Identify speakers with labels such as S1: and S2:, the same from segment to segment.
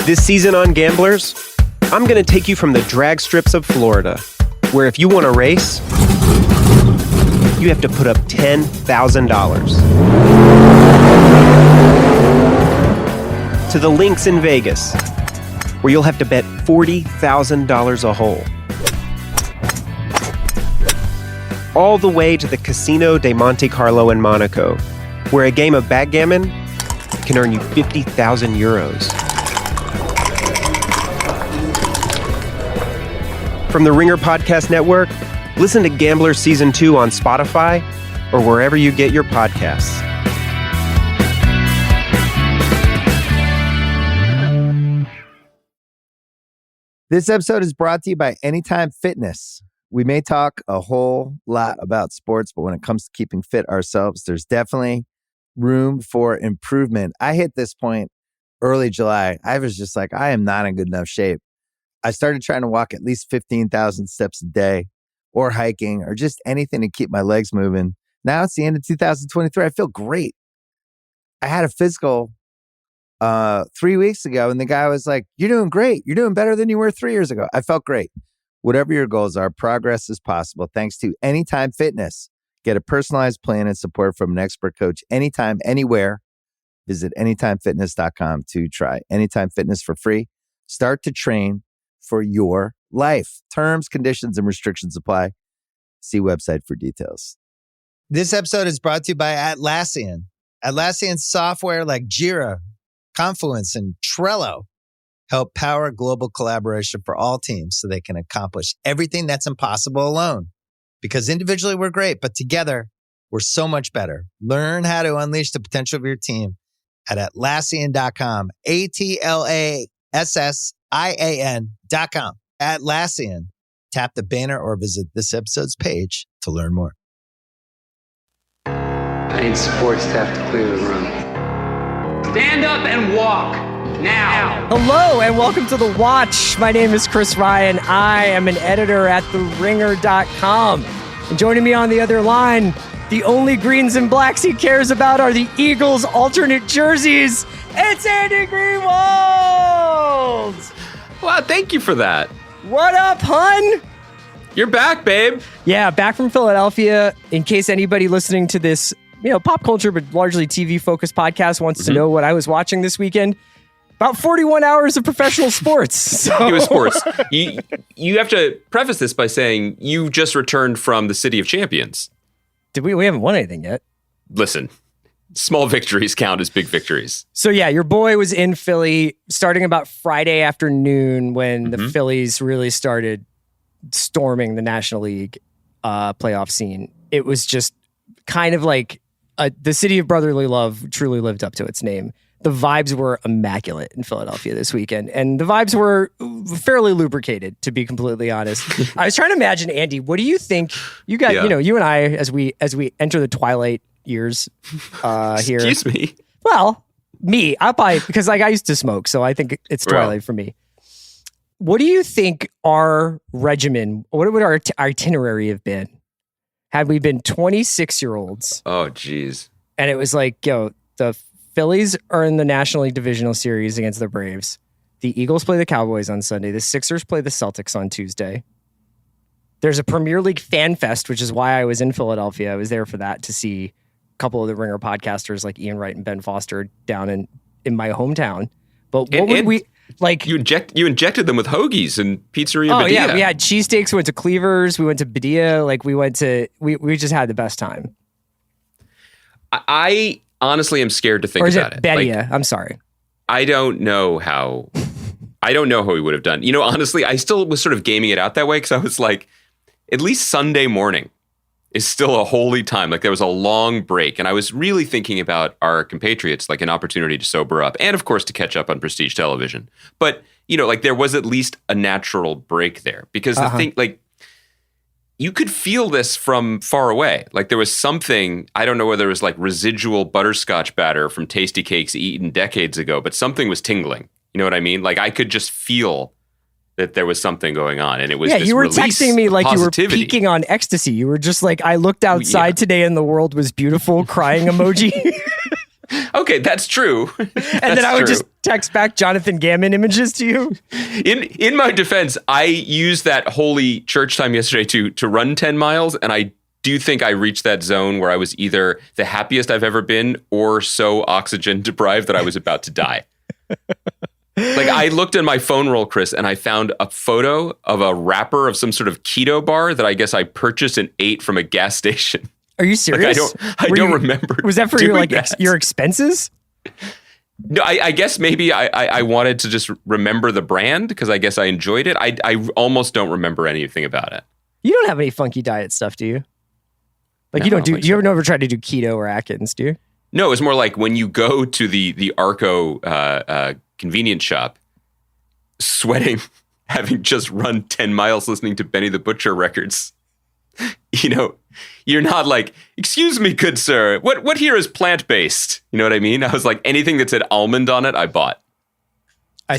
S1: This season on Gamblers, I'm going to take you from the drag strips of Florida, where if you want to race, you have to put up $10,000. To the links in Vegas, where you'll have to bet $40,000 a hole. All the way to the Casino de Monte Carlo in Monaco, where a game of backgammon can earn you 50,000 euros. From the Ringer Podcast Network, listen to Gamblers Season 2 on Spotify or wherever you get your podcasts.
S2: This episode is brought to you by Anytime Fitness. We may talk a whole lot about sports, but when it comes to keeping fit ourselves, there's definitely room for improvement. I hit this point early July. I was just like, I am not in good enough shape. I started trying to walk at least 15,000 steps a day or hiking or just anything to keep my legs moving. Now it's the end of 2023. I feel great. I had a physical 3 weeks ago and the guy was like, you're doing great. You're doing better than you were 3 years ago. I felt great. Whatever your goals are, progress is possible thanks to Anytime Fitness. Get a personalized plan and support from an expert coach anytime, anywhere. Visit anytimefitness.com to try Anytime Fitness for free. Start to train for your life. Terms, conditions, and restrictions apply. See website for details. This episode is brought to you by Atlassian. Atlassian software like Jira, Confluence, and Trello help power global collaboration for all teams so they can accomplish everything that's impossible alone. Because individually we're great, but together we're so much better. Learn how to unleash the potential of your team at Atlassian.com. Atlassian.com. Atlassian. Tap the banner or visit this episode's page to learn more.
S3: I need support staff to clear the room. Stand up and walk now.
S4: Hello and welcome to The Watch. My name is Chris Ryan. I am an editor at TheRinger.com. And joining me on the other line, the only greens and blacks he cares about are the Eagles' alternate jerseys. It's Andy Greenwald!
S5: Wow, thank you for that.
S4: What up, hun?
S5: You're back, babe.
S4: Yeah, back from Philadelphia. In case anybody listening to this, pop culture, but largely TV-focused podcast wants to know what I was watching this weekend. About 41 hours of professional sports. So.
S5: It was sports. You have to preface this by saying you just returned from the City of Champions.
S4: Did we? We haven't won anything yet.
S5: Listen, small victories count as big victories.
S4: So yeah, your boy was in Philly starting about Friday afternoon when the Phillies really started storming the National League playoff scene. It was just kind of like the city of brotherly love truly lived up to its name. The vibes were immaculate in Philadelphia this weekend, and the vibes were fairly lubricated, to be completely honest. I was trying to imagine, Andy, what do you think? You got, you and I, as we enter the twilight years here.
S5: Excuse me.
S4: Well, me, I'll probably, because I used to smoke, so I think it's twilight for me. What do you think our regimen? What would our itinerary have been had we been 26-year-olds?
S5: Oh, geez.
S4: And it was like, the Phillies are in the National League Divisional Series against the Braves. The Eagles play the Cowboys on Sunday. The Sixers play the Celtics on Tuesday. There's a Premier League Fan Fest, which is why I was in Philadelphia. I was there for that to see a couple of the Ringer podcasters like Ian Wright and Ben Foster down in my hometown. But what would we like?
S5: You injected them with hoagies and Pizzeria Badia.
S4: Oh yeah, we had cheesesteaks. We went to Cleaver's. We went to Badia. Like we just had the best time.
S5: I honestly am scared to think about it.
S4: Badia?
S5: Like,
S4: I'm sorry.
S5: I don't know how we would have done. Honestly, I still was sort of gaming it out that way because I was like, at least Sunday morning is still a holy time. Like there was a long break, and I was really thinking about our compatriots, like an opportunity to sober up, and of course to catch up on prestige television. But like there was at least a natural break there because the thing, like, you could feel this from far away. Like there was something, I don't know whether it was like residual butterscotch batter from tasty cakes eaten decades ago, but something was tingling. You know what I mean? Like I could just feel that there was something going on, and it was this
S4: you were
S5: release
S4: texting me like
S5: positivity.
S4: You were peaking on ecstasy. You were just like, I looked outside today and the world was beautiful, crying emoji.
S5: Okay, that's true.
S4: And then I would just text back Jonathan Gammon images to you.
S5: In my defense, I used that holy church time yesterday to run 10 miles, and I do think I reached that zone where I was either the happiest I've ever been or so oxygen deprived that I was about to die. Like, I looked at my phone roll, Chris, and I found a photo of a wrapper of some sort of keto bar that I guess I purchased and ate from a gas station.
S4: Are you serious?
S5: Like, I don't remember.
S4: Was that for your expenses?
S5: No, I guess maybe I wanted to just remember the brand because I guess I enjoyed it. I almost don't remember anything about it.
S4: You don't have any funky diet stuff, do you? Like,
S5: No,
S4: you ever tried to do keto or Atkins, do you?
S5: No, it's more like when you go to the Arco convenience shop, sweating, having just run 10 miles listening to Benny the Butcher records. You know, you're not like, excuse me, good sir, what here is plant-based? You know what I mean? I was like, anything that said almond on it, I bought.
S4: I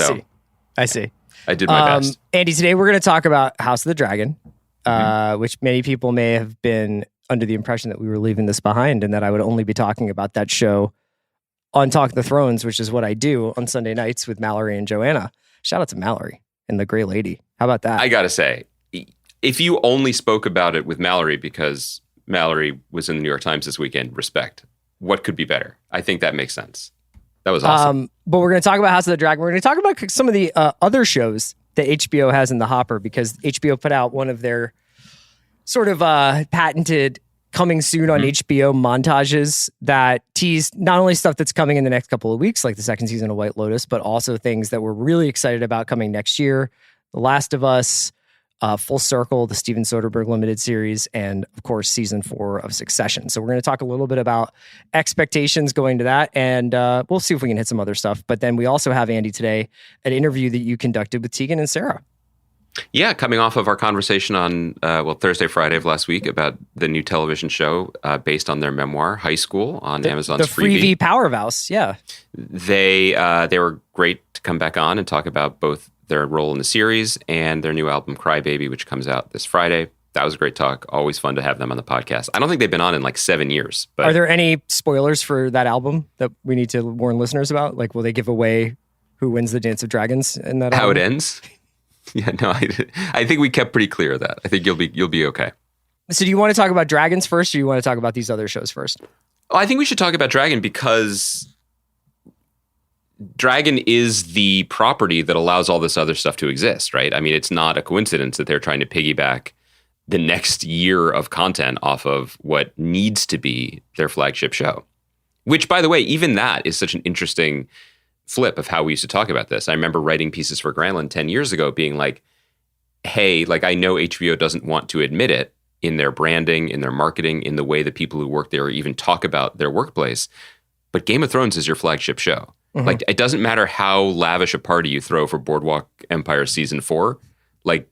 S4: see.
S5: I did my best.
S4: Andy, today we're going to talk about House of the Dragon, which many people may have been under the impression that we were leaving this behind and that I would only be talking about that show on Talk of the Thrones, which is what I do on Sunday nights with Mallory and Joanna. Shout out to Mallory and the Gray Lady. How about that?
S5: I got to say, if you only spoke about it with Mallory because Mallory was in the New York Times this weekend, respect. What could be better? I think that makes sense. That was awesome.
S4: But we're going to talk about House of the Dragon. We're going to talk about some of the other shows that HBO has in the hopper because HBO put out one of their sort of patented coming soon on HBO montages that tease not only stuff that's coming in the next couple of weeks, like the second season of White Lotus, but also things that we're really excited about coming next year. The Last of Us, Full Circle, the Steven Soderbergh limited series, and of course, season 4 of Succession. So we're going to talk a little bit about expectations going to that, and we'll see if we can hit some other stuff. But then we also have, Andy, today, an interview that you conducted with Tegan and Sara.
S5: Yeah, coming off of our conversation on, Thursday, Friday of last week about the new television show based on their memoir, High School, on Amazon's Freevee.
S4: The Freevee Powerhouse, yeah.
S5: They were great to come back on and talk about both their role in the series and their new album, Crybaby, which comes out this Friday. That was a great talk. Always fun to have them on the podcast. I don't think they've been on in like 7 years. But
S4: are there any spoilers for that album that we need to warn listeners about? Like, will they give away who wins the Dance of Dragons in that album?
S5: How it ends? Yeah, no, I think we kept pretty clear of that. I think you'll be okay.
S4: So do you want to talk about Dragons first, or do you want to talk about these other shows first?
S5: Oh, I think we should talk about Dragon because Dragon is the property that allows all this other stuff to exist, right? I mean, it's not a coincidence that they're trying to piggyback the next year of content off of what needs to be their flagship show. Which, by the way, even that is such an interesting flip of how we used to talk about this. I remember writing pieces for Greenwald 10 years ago being like, hey, like I know HBO doesn't want to admit it in their branding, in their marketing, in the way that people who work there even talk about their workplace, but Game of Thrones is your flagship show. Mm-hmm. Like, it doesn't matter how lavish a party you throw for Boardwalk Empire season 4, like,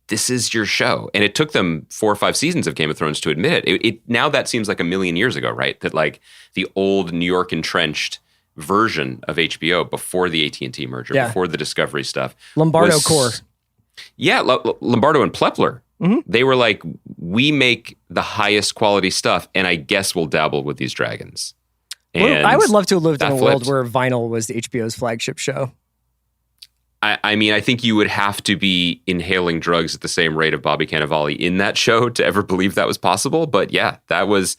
S5: this is your show. And it took them 4 or 5 seasons of Game of Thrones to admit it. It now that seems like a million years ago, right? That like the old New York entrenched version of HBO before the AT&T merger, before the Discovery stuff.
S4: Lombardo Core.
S5: Yeah, Lombardo and Plepler. Mm-hmm. They were like, we make the highest quality stuff, and I guess we'll dabble with these dragons. And
S4: I would love to have lived in a world where Vinyl was HBO's flagship show.
S5: I mean, I think you would have to be inhaling drugs at the same rate of Bobby Cannavale in that show to ever believe that was possible. But yeah, that was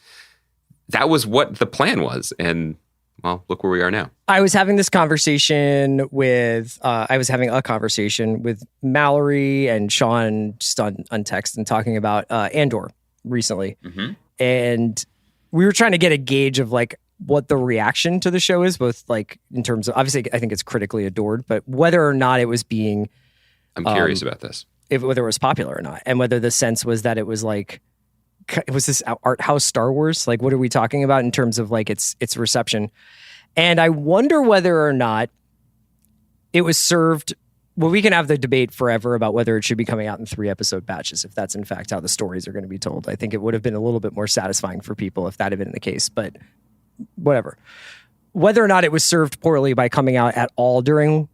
S5: what the plan was. And well, look where we are now.
S4: I was having a conversation with Mallory and Sean just on text and talking about Andor recently. Mm-hmm. And we were trying to get a gauge of like what the reaction to the show is, both like in terms of, obviously I think it's critically adored, but whether or not it was being...
S5: I'm curious about this.
S4: Whether it was popular or not. And whether the sense was that it was like, was this art house Star Wars? Like, what are we talking about in terms of like its reception? And I wonder whether or not it was served. Well, we can have the debate forever about whether it should be coming out in 3 episode batches, if that's in fact how the stories are going to be told. I think it would have been a little bit more satisfying for people if that had been the case, but whatever. Whether or not it was served poorly by coming out at all during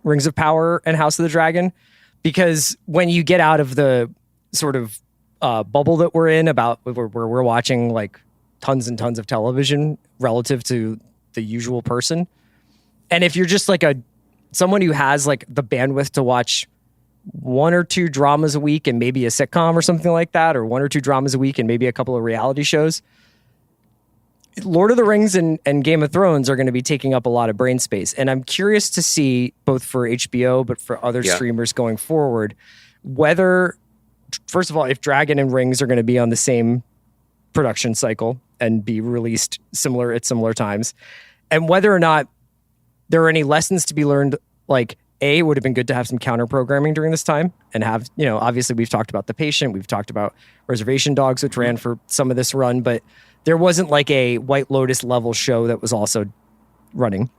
S4: Rings of Power and House of the Dragon, because when you get out of the sort of bubble that we're in about where we're watching like tons and tons of television relative to the usual person. And if you're just like someone who has like the bandwidth to watch 1 or 2 dramas a week and maybe a sitcom or something like that, or 1 or 2 dramas a week and maybe a couple of reality shows, Lord of the Rings and Game of Thrones are going to be taking up a lot of brain space. And I'm curious to see, both for HBO, but for other streamers going forward, whether, first of all, if Dragon and Rings are going to be on the same production cycle and be released at similar times, and whether or not there are any lessons to be learned. Like, it would have been good to have some counter programming during this time and have, obviously we've talked about The Patient, we've talked about Reservation Dogs, which ran for some of this run, but there wasn't like a White Lotus level show that was also running.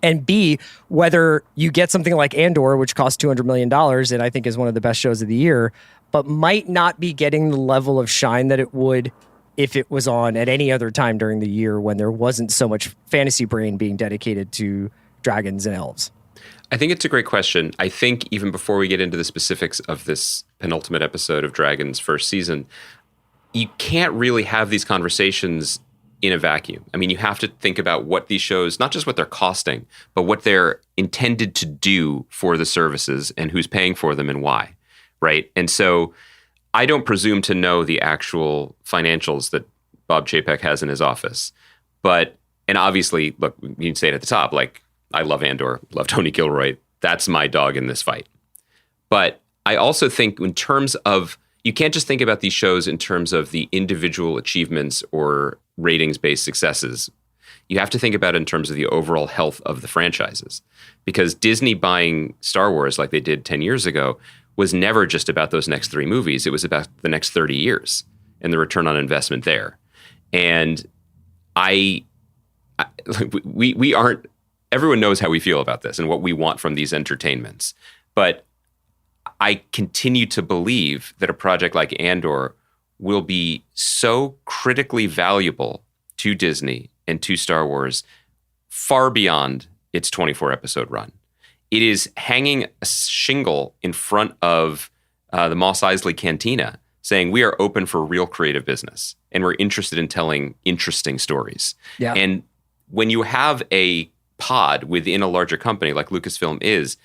S4: And B, whether you get something like Andor, which cost $200 million and I think is one of the best shows of the year, but might not be getting the level of shine that it would if it was on at any other time during the year when there wasn't so much fantasy brain being dedicated to dragons and elves.
S5: I think it's a great question. I think even before we get into the specifics of this penultimate episode of Dragon's first season, you can't really have these conversations in a vacuum. I mean, you have to think about what these shows, not just what they're costing, but what they're intended to do for the services and who's paying for them and why, right? And so I don't presume to know the actual financials that Bob Chapek has in his office. And obviously, look, you can say it at the top, like, I love Andor, love Tony Gilroy. That's my dog in this fight. But I also think in terms of, you can't just think about these shows in terms of the individual achievements or ratings-based successes. You have to think about it in terms of the overall health of the franchises. Because Disney buying Star Wars like they did 10 years ago was never just about those next 3 movies. It was about the next 30 years and the return on investment there. And we aren't, everyone knows how we feel about this and what we want from these entertainments. But I continue to believe that a project like Andor will be so critically valuable to Disney and to Star Wars far beyond its 24-episode run. It is hanging a shingle in front of the Mos Eisley Cantina saying we are open for real creative business and we're interested in telling interesting stories. Yeah. And when you have a pod within a larger company like Lucasfilm is,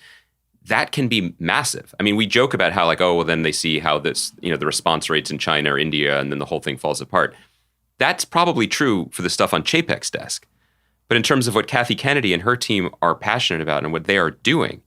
S5: that can be massive. I mean, we joke about how like, oh, well, then they see how this, the response rates in China or India, and then the whole thing falls apart. That's probably true for the stuff on Chapek's desk. But in terms of what Kathy Kennedy and her team are passionate about and what they are doing,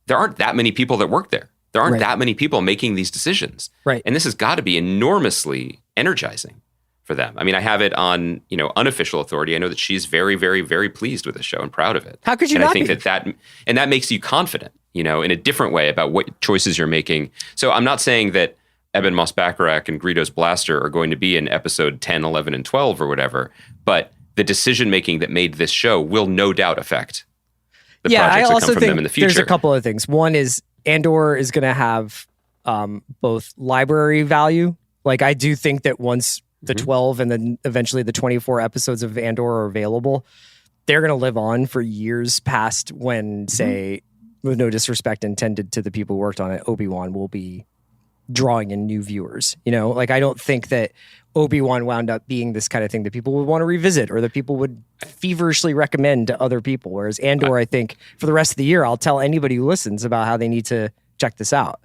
S5: there aren't that many people that work there. There aren't that many people making these decisions. Right. And this has got to be enormously energizing for them. I mean, I have it on, unofficial authority. I know that she's very, very, very pleased with the show and proud of it.
S4: How could you
S5: not
S4: be?
S5: I think that makes you confident, in a different way about what choices you're making. So I'm not saying that Ebon Moss-Bachrach and Greedos Blaster are going to be in episode 10, 11, and 12 or whatever, but the decision-making that made this show will no doubt affect the projects that come from them in the future.
S4: There's a couple of things. One is Andor is going to have both library value. Like, I do think that once the 12 and then eventually the 24 episodes of Andor are available, they're going to live on for years past when, say, with no disrespect intended to the people who worked on it, Obi-Wan will be drawing in new viewers. Like, I don't think that Obi-Wan wound up being this kind of thing that people would want to revisit or that people would feverishly recommend to other people. Whereas Andor, I think for the rest of the year, I'll tell anybody who listens about how they need to check this out.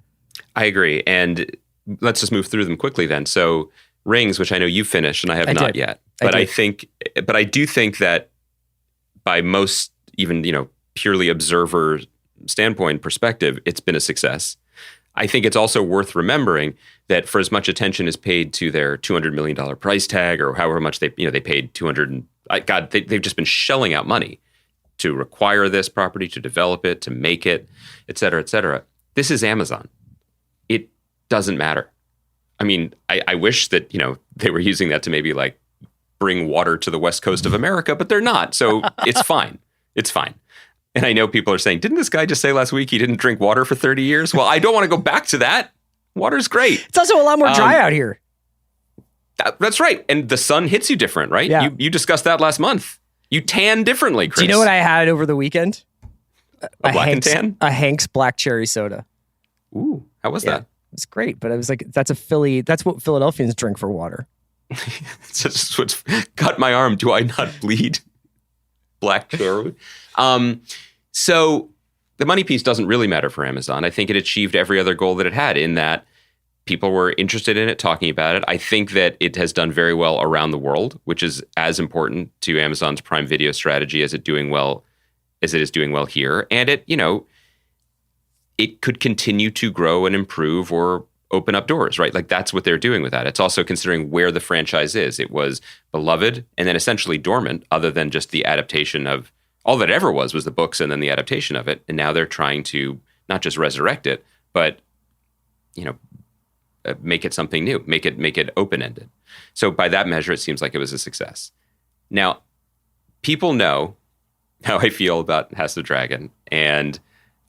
S5: I agree. And let's just move through them quickly then. So Rings, which I know you finished and I have not yet, but I do think that by most, even, purely observer standpoint perspective, it's been a success. I think it's also worth remembering that for as much attention is paid to their $200 million price tag or however much they paid they've just been shelling out money to acquire this property, to develop it, to make it, et cetera, et cetera. This is Amazon. It doesn't matter. I mean, I wish that, they were using that to maybe like bring water to the West Coast of America, but they're not. So it's fine. It's fine. And I know people are saying, didn't this guy just say last week he didn't drink water for 30 years? Well, I don't want to go back to that. Water's great.
S4: It's also a lot more dry out here.
S5: That's right. And the sun hits you different, right? Yeah. You discussed that last month. You tan differently, Chris.
S4: Do you know what I had over the weekend?
S5: A black and tan?
S4: A Hank's black cherry soda.
S5: Ooh, how was that?
S4: It's great, but I was like, that's what Philadelphians drink for water.
S5: It's just what's cut my arm. Do I not bleed? black chair. So the money piece doesn't really matter for Amazon. I think it achieved every other goal that it had in that people were interested in it, talking about it. I think that it has done very well around the world, which is as important to Amazon's Prime Video strategy as it is doing well here. And it, it could continue to grow and improve or open up doors, right? Like that's what they're doing with that. It's also considering where the franchise is. It was beloved and then essentially dormant, other than just the adaptation of all that it ever was the books and then the adaptation of it. And now they're trying to not just resurrect it, but, make it something new, make it open-ended. So by that measure, it seems like it was a success. Now, people know how I feel about House of the Dragon, and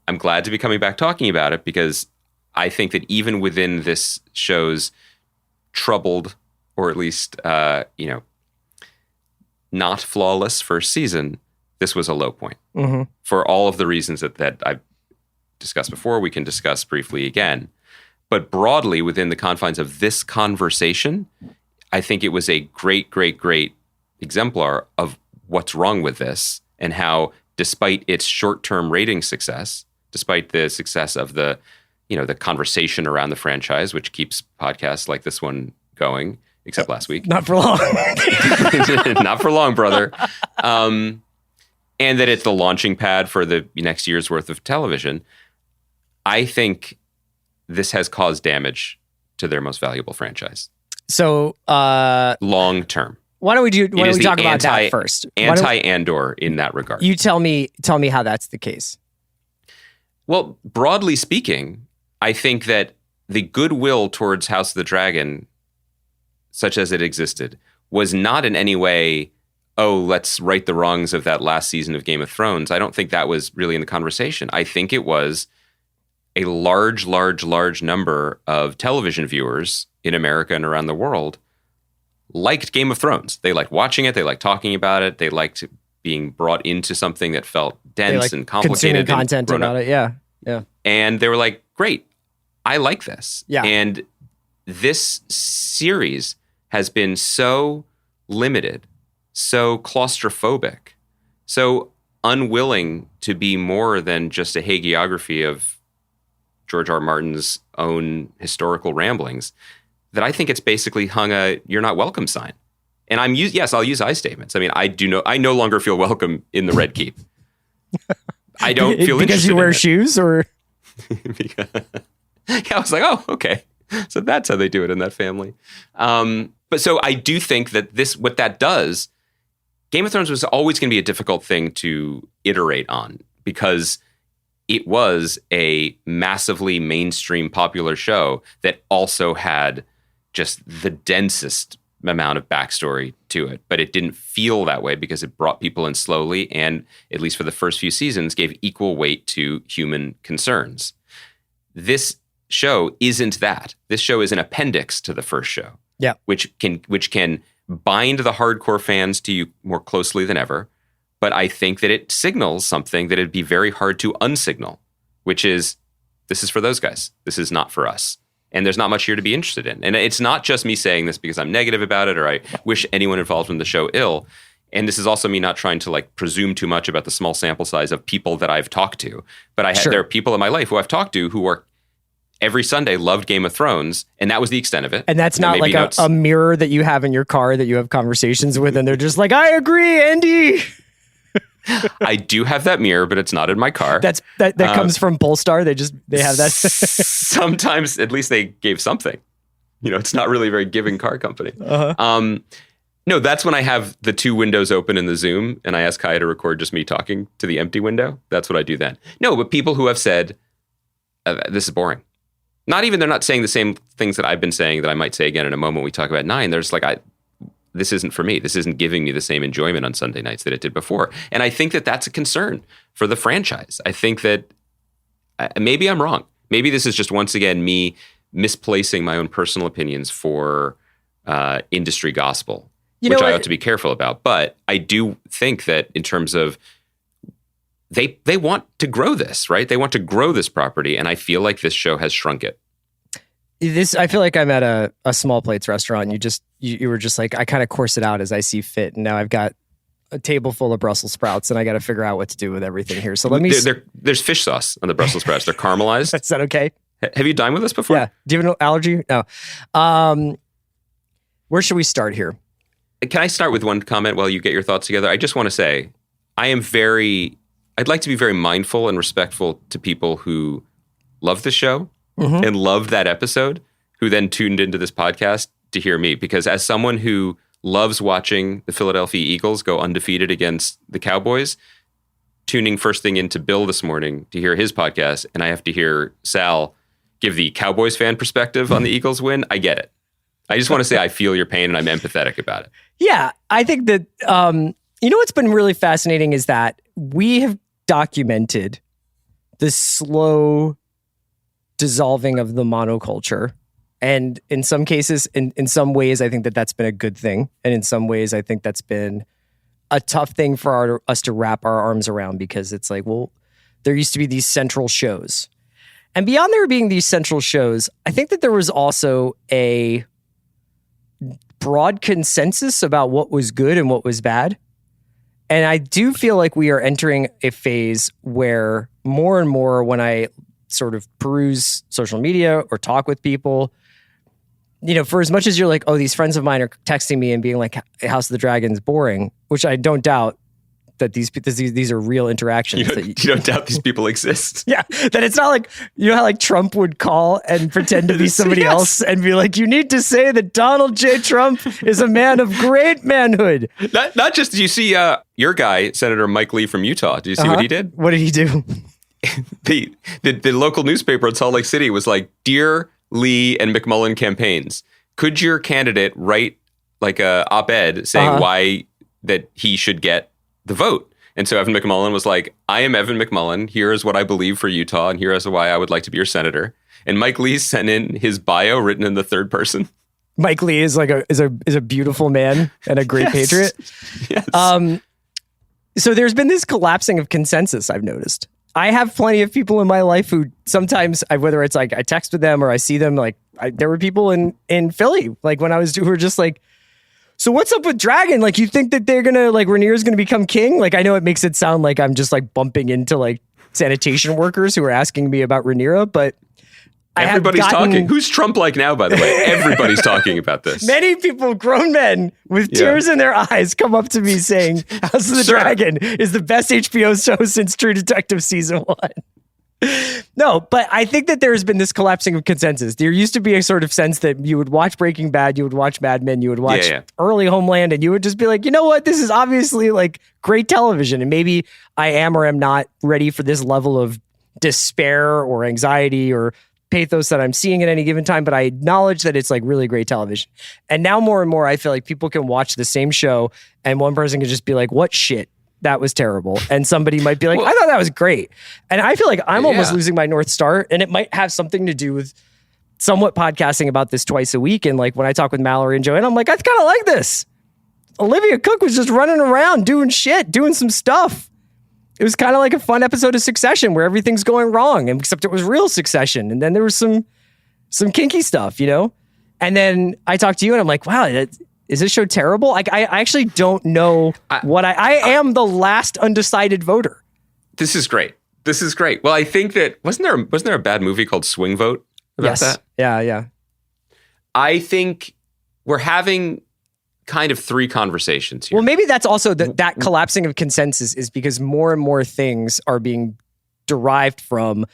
S5: I'm glad to be coming back talking about it because I think that even within this show's troubled, or at least, not flawless first season, this was a low point. Mm-hmm. For all of the reasons that I've discussed before, we can discuss briefly again. But broadly, within the confines of this conversation, I think it was a great, great, great exemplar of what's wrong with this and how, despite its short-term rating success, despite the success of the conversation around the franchise, which keeps podcasts like this one going, except last week.
S4: Not for long.
S5: Not for long, brother. And that it's the launching pad for the next year's worth of television. I think this has caused damage to their most valuable franchise.
S4: So
S5: long term.
S4: Why don't we talk about that first?
S5: Anti-Andor in that regard.
S4: You tell me how that's the case.
S5: Well, broadly speaking, I think that the goodwill towards House of the Dragon, such as it existed, was not in any way, oh, let's right the wrongs of that last season of Game of Thrones. I don't think that was really in the conversation. I think it was a large, large, large number of television viewers in America and around the world liked Game of Thrones. They liked watching it. They liked talking about it. They liked being brought into something that felt dense and complicated.
S4: Consuming content about it. Yeah. Yeah.
S5: And they were like, great, I like this.
S4: Yeah.
S5: And this series has been so limited, so claustrophobic, so unwilling to be more than just a hagiography of George R. R. Martin's own historical ramblings, that I think it's basically hung a "you're not welcome" sign. And I'll use I statements. I mean, I no longer feel welcome in the Red Keep. I don't feel
S4: because you wear shoes, or
S5: yeah, I was like, oh, okay, so that's how they do it in that family. But so I do think that what that does, Game of Thrones was always going to be a difficult thing to iterate on because it was a massively mainstream popular show that also had just the densest amount of backstory to it. But it didn't feel that way because it brought people in slowly and, at least for the first few seasons, gave equal weight to human concerns. This show isn't that. This show is an appendix to the first show.
S4: Yeah.
S5: Which can bind the hardcore fans to you more closely than ever. But I think that it signals something that it'd be very hard to unsignal, which is, this is for those guys. This is not for us. And there's not much here to be interested in. And it's not just me saying this because I'm negative about it or I wish anyone involved in the show ill. And this is also me not trying to presume too much about the small sample size of people that I've talked to. But there are people in my life who I've talked to who are every Sunday loved Game of Thrones, and that was the extent of it.
S4: And that's not like a mirror that you have in your car that you have conversations with, and they're just like, I agree, Andy.
S5: I do have that mirror, but it's not in my car.
S4: That comes from Polestar. They have that.
S5: Sometimes, at least they gave something. It's not really a very giving car company. Uh-huh. No, that's when I have the two windows open in the Zoom, and I ask Kaya to record just me talking to the empty window. That's what I do then. No, but people who have said, this is boring. They're not saying the same things that I've been saying that I might say again in a moment when we talk about 9. They're just like, this isn't for me. This isn't giving me the same enjoyment on Sunday nights that it did before. And I think that that's a concern for the franchise. I think that maybe I'm wrong. Maybe this is just, once again, me misplacing my own personal opinions for industry gospel, which I ought to be careful about. But I do think that in terms of they want to grow this, right? They want to grow this property. And I feel like this show has shrunk it.
S4: I feel like I'm at a small plates restaurant. And you were just like, I kind of course it out as I see fit. And now I've got a table full of Brussels sprouts, and I got to figure out what to do with everything here. So let me.
S5: There's fish sauce on the Brussels sprouts. They're caramelized.
S4: Is that okay?
S5: Have you dined with us before?
S4: Yeah. Do you have an allergy? No. Where should we start here?
S5: Can I start with one comment while you get your thoughts together? I just want to say, I'd like to be very mindful and respectful to people who love the show and loved that episode, who then tuned into this podcast to hear me. Because as someone who loves watching the Philadelphia Eagles go undefeated against the Cowboys, tuning first thing into Bill this morning to hear his podcast, and I have to hear Sal give the Cowboys fan perspective on the Eagles win, I get it. I just want to say I feel your pain and I'm empathetic about it.
S4: Yeah, I think that, what's been really fascinating is that we have documented the slow dissolving of the monoculture. And in some cases, in some ways, I think that that's been a good thing. And in some ways, I think that's been a tough thing for us to wrap our arms around, because it's like, well, there used to be these central shows. And beyond there being these central shows, I think that there was also a broad consensus about what was good and what was bad. And I do feel like we are entering a phase where more and more, when I sort of peruse social media or talk with people, for as much as you're like, oh, these friends of mine are texting me and being like, House of the Dragon's boring, which I don't doubt that these are real interactions.
S5: You don't doubt these people exist.
S4: Yeah, that it's not like, how like Trump would call and pretend to be somebody else and be like, you need to say that Donald J. Trump is a man of great manhood.
S5: Not just, did you see your guy, Senator Mike Lee from Utah? Did you see what he did?
S4: What did he do?
S5: The local newspaper in Salt Lake City was like, Dear Lee and McMullen campaigns, could your candidate write like a op-ed saying why that he should get the vote? And so Evan McMullen was like, I am Evan McMullen. Here is what I believe for Utah, and here is why I would like to be your senator. And Mike Lee sent in his bio written in the third person.
S4: Mike Lee is like is a beautiful man and a great patriot.
S5: Yes.
S4: So there's been this collapsing of consensus, I've noticed. I have plenty of people in my life who sometimes, whether it's like I text with them or I see them, like there were people in Philly, like when I was, who were just like, so what's up with Dragon? Like, you think that they're gonna, like, Rhaenyra's gonna become king? Like, I know it makes it sound like I'm just like bumping into like sanitation workers who are asking me about Rhaenyra, but
S5: everybody's talking. Who's Trump like now, by the way? Everybody's talking about this.
S4: Many people, grown men with tears in their eyes, come up to me saying House of the Dragon is the best HBO show since True Detective season 1. No, but I think that there's been this collapsing of consensus. There used to be a sort of sense that you would watch Breaking Bad, you would watch Mad Men, you would watch early Homeland, and you would just be like, you know what? This is obviously like great television. And maybe I am or am not ready for this level of despair or anxiety or pathos that I'm seeing at any given time, but I acknowledge that it's like really great television. And now more and more, I feel like people can watch the same show and one person can just be like, what shit? That was terrible. And somebody might be like, I thought that was great. And I feel like I'm almost losing my North Star, and it might have something to do with somewhat podcasting about this twice a week. And like when I talk with Mallory and Joanne, I'm like, I kind of like this. Olivia Cook was just running around doing shit, doing some stuff. It was kind of like a fun episode of Succession where everything's going wrong, except it was real Succession. And then there was some kinky stuff, And then I talked to you and I'm like, wow, is this show terrible? Like, I actually don't know what I am the last undecided voter.
S5: This is great. Well, I think that wasn't there a bad movie called Swing Vote about that?
S4: Yeah.
S5: I think we're having kind of three conversations here.
S4: Well, maybe that's also that collapsing of consensus is because more and more things are being derived from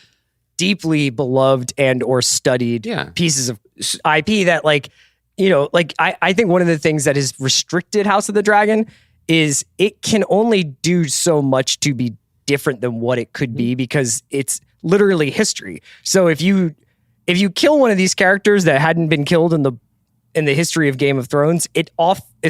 S4: deeply beloved and or studied pieces of IP that I think one of the things that has restricted House of the Dragon is it can only do so much to be different than what it could be because it's literally history. So if you kill one of these characters that hadn't been killed in the history of Game of Thrones, it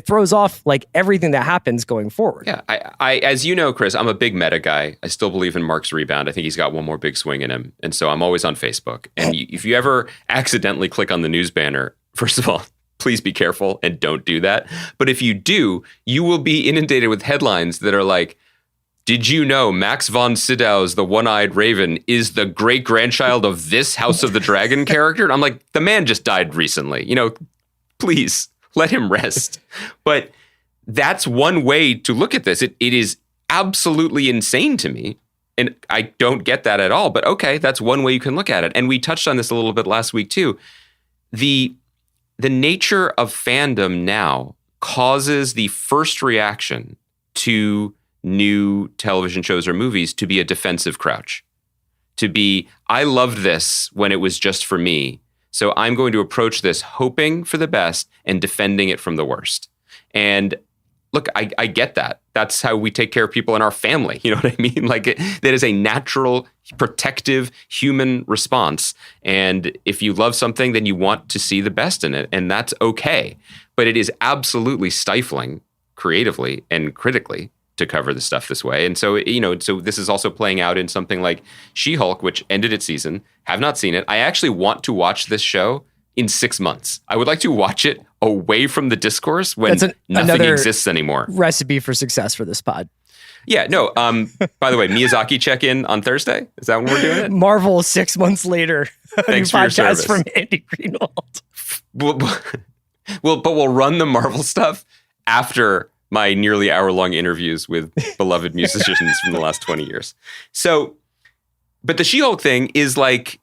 S4: throws off like everything that happens going forward.
S5: Yeah, I as you know, Chris, I'm a big meta guy. I still believe in Mark's rebound. I think he's got one more big swing in him, and so I'm always on Facebook. And if you ever accidentally click on the news banner, first of all, please be careful and don't do that. But if you do, you will be inundated with headlines that are like, did you know Max von Sydow's The One-Eyed Raven is the great-grandchild of this House of the Dragon character? And I'm like, the man just died recently. Please let him rest. But that's one way to look at this. It is absolutely insane to me. And I don't get that at all. But okay, that's one way you can look at it. And we touched on this a little bit last week too. The nature of fandom now causes the first reaction to new television shows or movies to be a defensive crouch. To be, I loved this when it was just for me. So I'm going to approach this hoping for the best and defending it from the worst. And look, I get that. That's how we take care of people in our family. You know what I mean? Like that is a natural, protective human response. And if you love something, then you want to see the best in it. And that's okay. But it is absolutely stifling creatively and critically to cover the stuff this way. And so, so this is also playing out in something like She-Hulk, which ended its season. Have not seen it. I actually want to watch this show in 6 months. I would like to watch it away from the discourse when nothing exists anymore.
S4: Recipe for success for this pod.
S5: Yeah, no. By the way, Miyazaki check-in on Thursday. Is that when we're doing it?
S4: Marvel 6 months later.
S5: Thanks for your service.
S4: From Andy Greenwald.
S5: But we'll run the Marvel stuff after my nearly hour-long interviews with beloved musicians from the last 20 years. So, but the She-Hulk thing is like,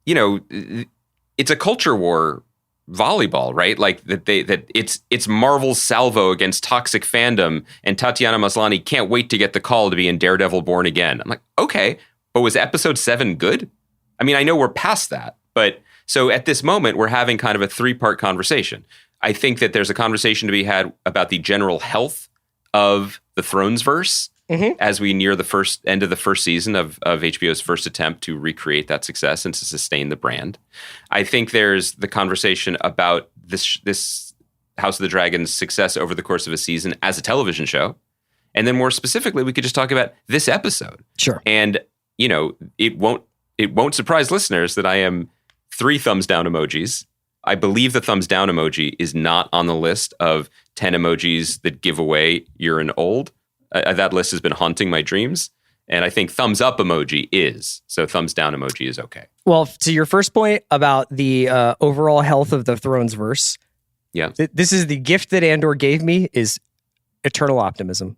S5: it's a culture war volleyball, right? Like that it's Marvel's salvo against toxic fandom, and Tatiana Maslany can't wait to get the call to be in Daredevil Born Again. I'm like, okay, but was episode 7 good? I mean, I know we're past that, but so at this moment, we're having kind of a 3-part conversation. I think that there's a conversation to be had about the general health of the Thronesverse as we near the end of the first season of HBO's first attempt to recreate that success and to sustain the brand. I think there's the conversation about this House of the Dragon's success over the course of a season as a television show. And then more specifically, we could just talk about this episode.
S4: Sure.
S5: And, it won't surprise listeners that I am 3 thumbs down emojis. I believe the thumbs down emoji is not on the list of 10 emojis that give away you're an old. That list has been haunting my dreams. And I think thumbs up emoji is. So thumbs down emoji is okay.
S4: Well, to your first point about the overall health of the Thronesverse.
S5: Yeah.
S4: This is the gift that Andor gave me is eternal optimism.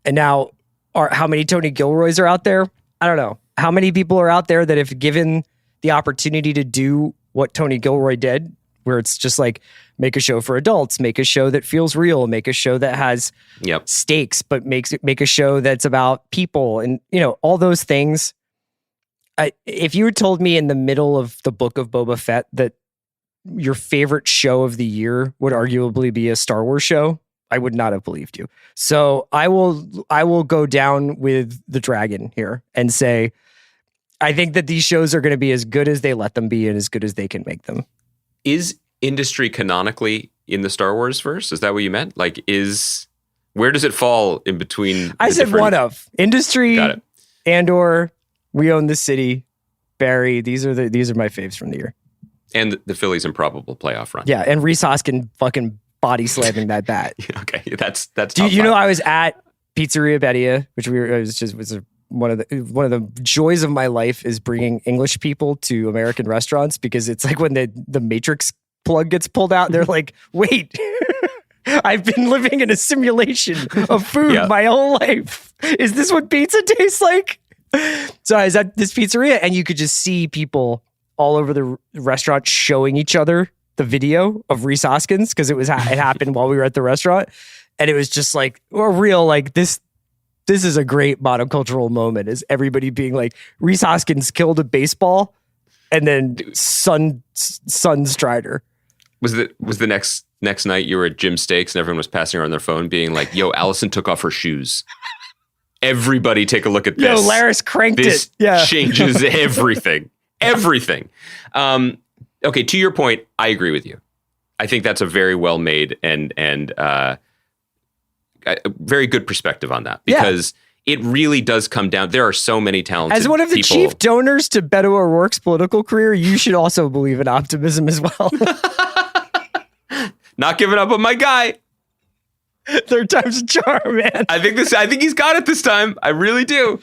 S4: And now, how many Tony Gilroys are out there? I don't know. How many people are out there that if given the opportunity to do what Tony Gilroy did, where it's just like make a show for adults, make a show that feels real, make a show that has stakes, but make a show that's about people and, all those things. If you had told me in the middle of the book of Boba Fett that your favorite show of the year would arguably be a Star Wars show, I would not have believed you. So I will go down with the dragon here and say, I think that these shows are going to be as good as they let them be and as good as they can make them.
S5: Is industry canonically in the Star Wars verse? Is that what you meant? Like, where does it fall in between?
S4: I said one of industry.
S5: Got it.
S4: Andor, We Own the City, Barry. These are my faves from the year.
S5: And the Phillies' improbable playoff run.
S4: Yeah, and Reese Hoskin fucking body slamming that bat.
S5: Okay, that's.
S4: Do you know I was at Pizzeria Bedia, which was one of the joys of my life is bringing English people to American restaurants, because it's like when the Matrix plug gets pulled out, they're like, wait, I've been living in a simulation of food my whole life. Is this what pizza tastes like? So I was at this pizzeria and you could just see people all over the restaurant showing each other the video of Reese Hoskins, because it happened while we were at the restaurant. And it was just like a real, like, this is a great monocultural moment, is everybody being like, Reese Hoskins killed a baseball and then Sun Strider.
S5: Was the next night you were at Jim Steaks and everyone was passing around their phone being like, yo, Allison took off her shoes. Everybody take a look at this.
S4: Yo, Laris cranked
S5: this
S4: it.
S5: Changes everything. Everything. Okay, to your point, I agree with you. I think that's a very well made and a very good perspective on that, because it really does come down. There are so many talented
S4: As one of the
S5: people.
S4: chief donors to Beto O'Rourke's political career, you should also believe in optimism as well.
S5: Not giving up on my guy.
S4: Third time's a charm, man.
S5: I think he's got it this time. I really do.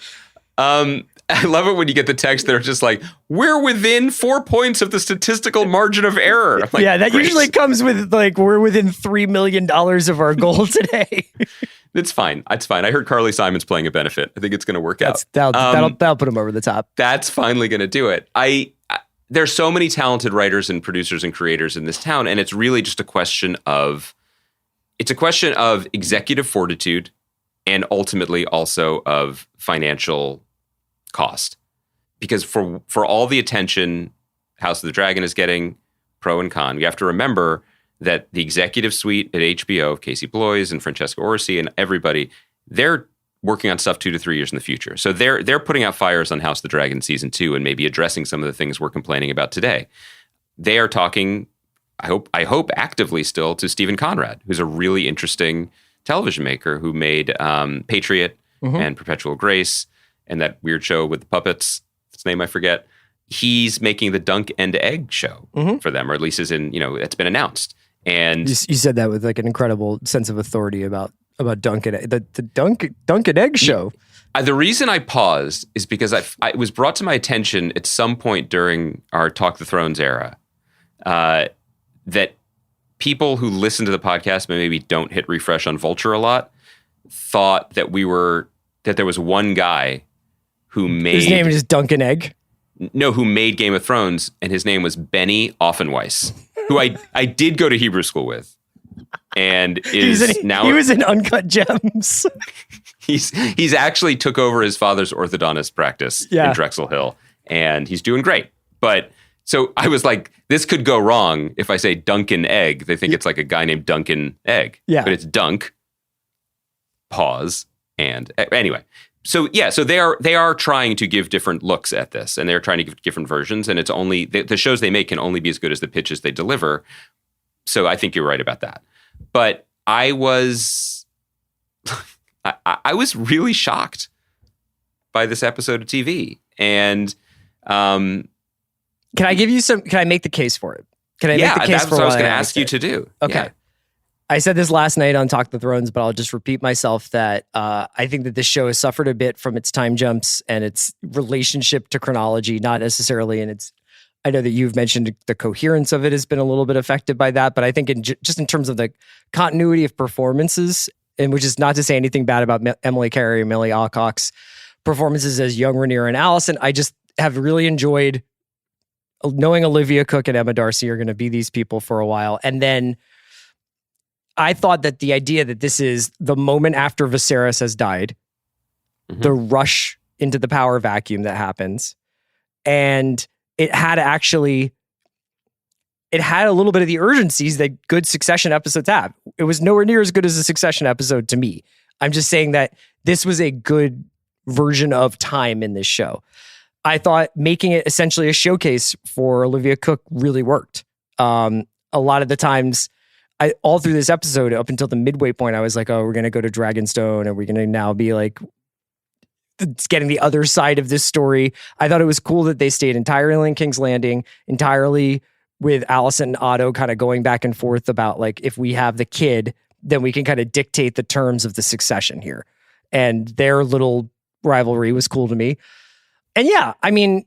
S5: I love it when you get the text that are just like, we're within 4 points of the statistical margin of error. I'm like,
S4: yeah, that
S5: great.
S4: usually comes with like, we're within $3 million of our goal today.
S5: It's fine. It's fine. I heard Carly Simon's playing a benefit. I think it's going to work out.
S4: That'll put him over the top.
S5: That's finally going to do it. There's so many talented writers and producers and creators in this town, and it's really just a question of executive fortitude and ultimately also of financial cost. Because for all the attention House of the Dragon is getting, pro and con, you have to remember that the executive suite at HBO, Casey Bloys and Francesca Orsi and everybody, they're working on stuff 2 to 3 years in the future. So they're putting out fires on House of the Dragon season 2 and maybe addressing some of the things we're complaining about today. They are talking, I hope actively still, to Stephen Conrad, who's a really interesting television maker who made Patriot and Perpetual Grace and that weird show with the puppets. Its name I forget. He's making the Dunk and Egg show for them, or at least it's been announced. And
S4: you said that with like an incredible sense of authority about Dunk and Egg, the Dunk and Egg show.
S5: The reason I paused is because it was brought to my attention at some point during our Talk the Thrones era that people who listen to the podcast but maybe don't hit refresh on Vulture a lot thought that there was one guy who made...
S4: His name is Dunk and Egg?
S5: No, who made Game of Thrones, and his name was Benny Offenweiss, who I did go to Hebrew school with. And he
S4: was in Uncut Gems.
S5: He's actually took over his father's orthodontist practice in Drexel Hill, and he's doing great. But so I was like, this could go wrong if I say Duncan Egg. They think it's like a guy named Duncan Egg. Yeah. But it's Dunk, pause, and anyway. So they are trying to give different looks at this, and they're trying to give different versions, and it's only the shows they make can only be as good as the pitches they deliver. So I think you're right about that. But I was really shocked by this episode of TV. And
S4: can I make the case for it? Can I make the case
S5: that's
S4: for
S5: what I was
S4: why
S5: going to ask you to do.
S4: Okay.
S5: Yeah.
S4: I said this last night on Talk the Thrones, but I'll just repeat myself that I think that this show has suffered a bit from its time jumps and its relationship to chronology, not necessarily in its... I know that you've mentioned the coherence of it has been a little bit affected by that, but I think just in terms of the continuity of performances, and which is not to say anything bad about Emily Carey or Millie Alcock's performances as young Rhaenyra and Alicent, I just have really enjoyed knowing Olivia Cook and Emma Darcy are going to be these people for a while. And then I thought that the idea that this is the moment after Viserys has died, the rush into the power vacuum that happens, and it had a little bit of the urgencies that good Succession episodes have. It was nowhere near as good as a Succession episode to me. I'm just saying that this was a good version of time in this show. I thought making it essentially a showcase for Olivia Cook really worked. A lot of the times, all through this episode, up until the midway point, I was like, oh, we're going to go to Dragonstone, and we're going to now be like getting the other side of this story. I thought it was cool that they stayed entirely in King's Landing, entirely with Alicent and Otto kind of going back and forth about like, if we have the kid, then we can kind of dictate the terms of the succession here. And their little rivalry was cool to me. And yeah, I mean,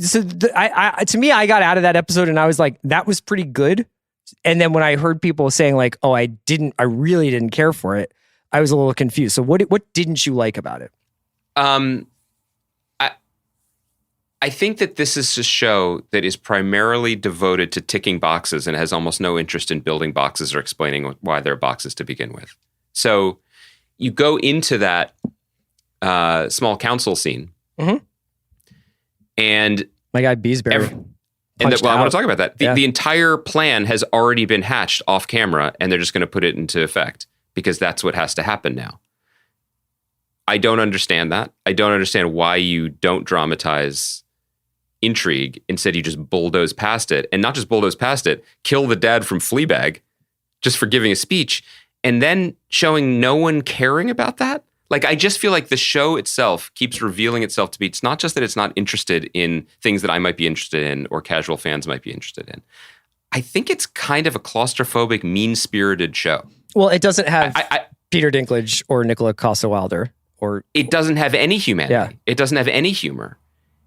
S4: so to me, I got out of that episode and I was like, that was pretty good. And then when I heard people saying like, oh, I really didn't care for it, I was a little confused. So what didn't you like about it?
S5: I think that this is a show that is primarily devoted to ticking boxes and has almost no interest in building boxes or explaining why they're boxes to begin with. So you go into that small council scene, and
S4: my guy Beesbury.
S5: I want to talk about that. The entire plan has already been hatched off camera, and they're just going to put it into effect because that's what has to happen now. I don't understand that. I don't understand why you don't dramatize intrigue. Instead, you just bulldoze past it. And not just bulldoze past it, kill the dad from Fleabag just for giving a speech, and then showing no one caring about that. Like, I just feel like the show itself keeps revealing itself to be, it's not just that it's not interested in things that I might be interested in or casual fans might be interested in. I think it's kind of a claustrophobic, mean-spirited show.
S4: Well, it doesn't have Peter Dinklage or Nicola Costa-Waldau or
S5: it doesn't have any humanity.
S4: Yeah.
S5: It doesn't have any humor.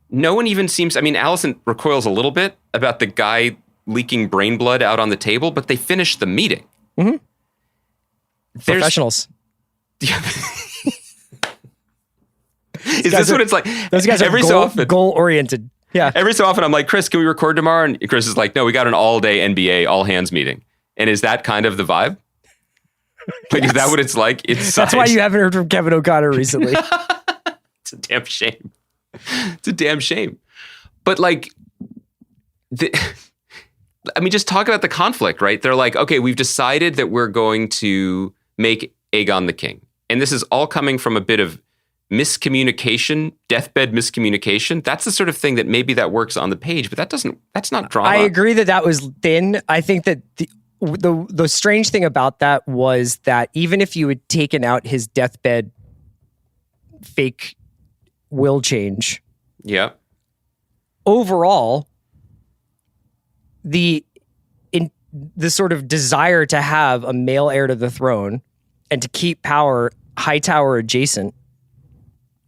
S5: No one even seems, I mean, Allison recoils a little bit about the guy leaking brain blood out on the table, but they finish the meeting.
S4: Mm-hmm. Professionals.
S5: Is this what it's like?
S4: Those guys are
S5: every so often,
S4: goal-oriented. Yeah.
S5: Every so often I'm like, Chris, can we record tomorrow? And Chris is like, no, we got an all-day NBA all-hands meeting. And is that kind of the vibe? Like, is that what it's like?
S4: That's why you haven't heard from Kevin O'Connor recently.
S5: It's a damn shame. It's a damn shame. But like, just talk about the conflict, right? They're like, okay, we've decided that we're going to make Aegon the king. And this is all coming from a bit of miscommunication, deathbed miscommunication. That's the sort of thing that maybe that works on the page, but that's not drama.
S4: I agree that was thin. I think that the strange thing about that was that even if you had taken out his deathbed fake will change,
S5: yeah,
S4: overall, the sort of desire to have a male heir to the throne and to keep power Hightower adjacent,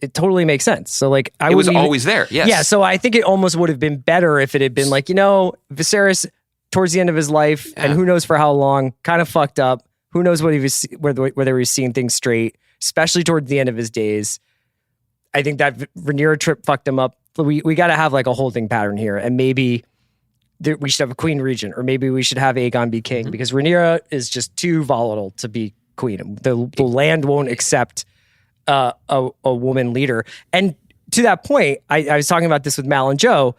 S4: it totally makes sense. So like,
S5: it was always there. Yes.
S4: Yeah. So I think it almost would have been better if it had been like, Viserys towards the end of his life, and who knows for how long, kind of fucked up. Who knows what he was, whether he was seeing things straight, especially towards the end of his days. I think that Rhaenyra trip fucked him up. We got to have like a holding pattern here, and maybe we should have a queen regent, or maybe we should have Aegon be king, because Rhaenyra is just too volatile to be queen. The land won't accept a woman leader. And to that point, I was talking about this with Mal and Joe.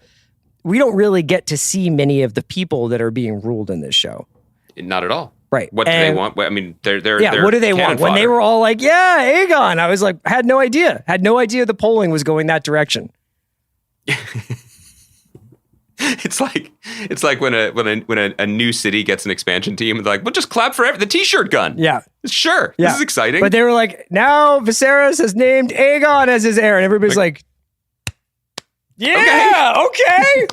S4: We don't really get to see many of the people that are being ruled in this show.
S5: Not at all.
S4: Right.
S5: What do they want? I mean, they're
S4: what do they want?
S5: fodder.
S4: When they were all like, yeah, Aegon, I was like, had no idea the polling was going that direction.
S5: It's like when a new city gets an expansion team, and they're like, well, just clap for the t-shirt gun.
S4: Yeah.
S5: Sure.
S4: Yeah.
S5: This is exciting.
S4: But they were like, now Viserys has named Aegon as his heir. And everybody's like yeah, okay.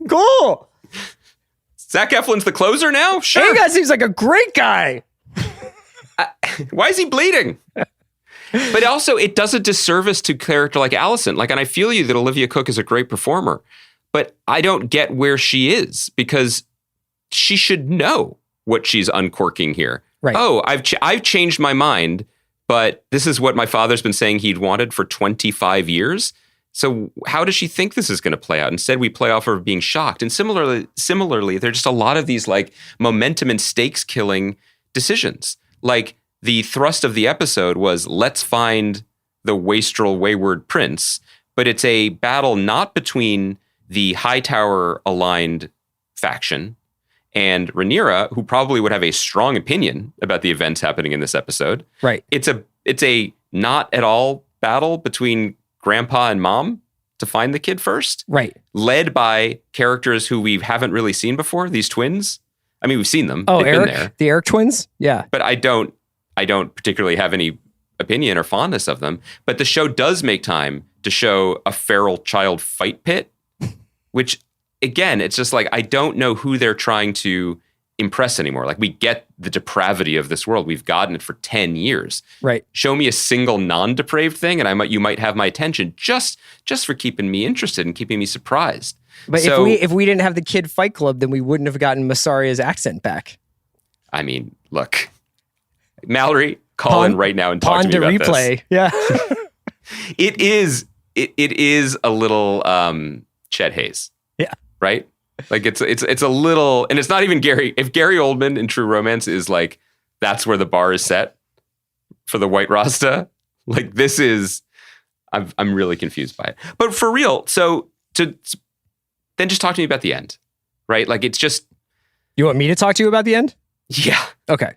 S4: Cool.
S5: Zach Eflin's the closer now? Sure.
S4: Aegon seems like a great guy.
S5: Why is he bleeding? But also, it does a disservice to a character like Allison. Like, and I feel you that Olivia Cook is a great performer, but I don't get where she is, because she should know what she's uncorking here.
S4: Right.
S5: Oh, I've changed my mind, but this is what my father's been saying he'd wanted for 25 years. So how does she think this is going to play out? Instead, we play off her being shocked. And similarly, there's just a lot of these like momentum and stakes killing decisions. Like, the thrust of the episode was, let's find the wastrel wayward prince, but it's a battle not between the Hightower aligned faction and Rhaenyra, who probably would have a strong opinion about the events happening in this episode.
S4: Right.
S5: It's a not at all battle between grandpa and mom to find the kid first.
S4: Right.
S5: Led by characters who we haven't really seen before, these twins. I mean, we've seen them.
S4: Oh,
S5: They've
S4: Eric,
S5: been there.
S4: the Eric twins? Yeah.
S5: But I don't particularly have any opinion or fondness of them. But the show does make time to show a feral child fight pit, which, again, it's just like, I don't know who they're trying to impress anymore. Like, we get the depravity of this world. We've gotten it for 10 years.
S4: Right.
S5: Show me a single non-depraved thing, and you might have my attention just for keeping me interested and keeping me surprised.
S4: But if we didn't have the kid fight club, then we wouldn't have gotten Masaria's accent back. I
S5: mean, look, Mallory, call in right now and talk to me about
S4: replay.
S5: this.
S4: Yeah.
S5: It is a little Chet Hayes.
S4: Yeah.
S5: Right? Like, it's a little, and it's not even Gary. If Gary Oldman in True Romance is like, that's where the bar is set for the White Rasta, like, this is, I'm really confused by it. But for real, so then just talk to me about the end, right? Like, it's just.
S4: You want me to talk to you about the end?
S5: Yeah.
S4: Okay.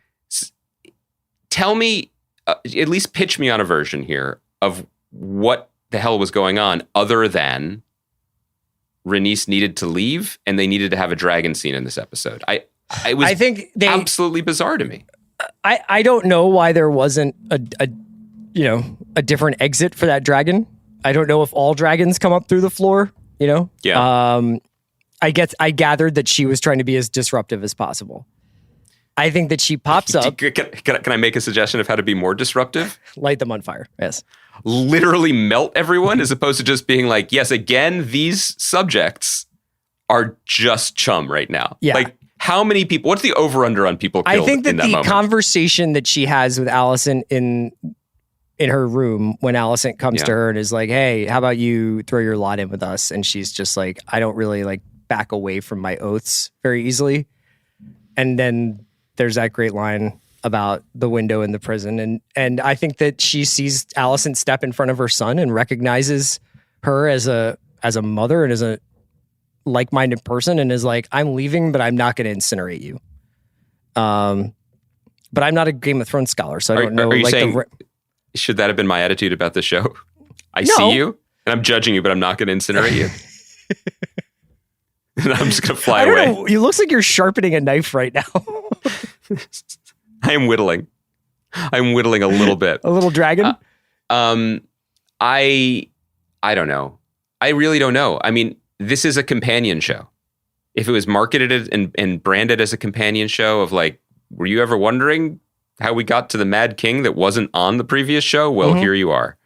S5: Tell me, at least pitch me on a version here of what the hell was going on, other than Rhaenys needed to leave and they needed to have a dragon scene in this episode. I think absolutely bizarre to me.
S4: I don't know why there wasn't a different exit for that dragon. I don't know if all dragons come up through the floor,
S5: Yeah.
S4: I gathered that she was trying to be as disruptive as possible. I think that she pops up.
S5: Can I make a suggestion of how to be more disruptive?
S4: Light them on fire. Yes.
S5: Literally melt everyone as opposed to just being like, yes, again, these subjects are just chum right now.
S4: Yeah.
S5: Like, how many people, what's the over-under on people killed
S4: I think that
S5: in that
S4: the
S5: moment?
S4: conversation that she has with Allison in her room when Allison comes to her and is like, hey, how about you throw your lot in with us? And she's just like, I don't really like back away from my oaths very easily. And then there's that great line about the window in the prison. And I think that she sees Allison step in front of her son and recognizes her as a mother and as a like-minded person and is like, I'm leaving, but I'm not going to incinerate you. But I'm not a Game of Thrones scholar, so I don't know.
S5: Are you saying, should that have been my attitude about the show? I see you, and I'm judging you, but I'm not going to incinerate you. And I'm just going to fly away.
S4: Know. It looks like you're sharpening a knife right now.
S5: I am whittling. I'm whittling a little bit.
S4: A little dragon?
S5: I don't know. I really don't know. I mean, this is a companion show. If it was marketed and branded as a companion show of like, were you ever wondering how we got to the Mad King that wasn't on the previous show? Well, here you are.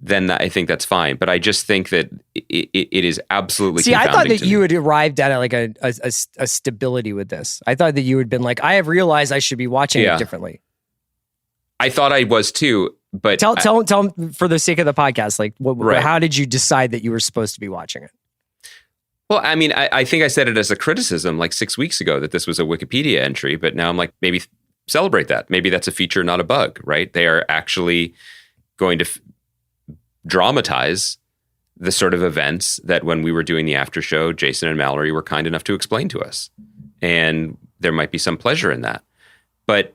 S5: Then I think that's fine. But I just think that it is absolutely
S4: See, I thought that you
S5: me.
S4: had arrived at like a stability with this. I thought that you had been like, I have realized I should be watching it differently.
S5: I thought I was too, but
S4: tell for the sake of the podcast, like, how did you decide that you were supposed to be watching it?
S5: Well, I mean, I think I said it as a criticism like 6 weeks ago that this was a Wikipedia entry, but now I'm like, maybe celebrate that. Maybe that's a feature, not a bug, right? They are actually going to dramatize the sort of events that when we were doing the after show, Jason and Mallory were kind enough to explain to us. And there might be some pleasure in that. But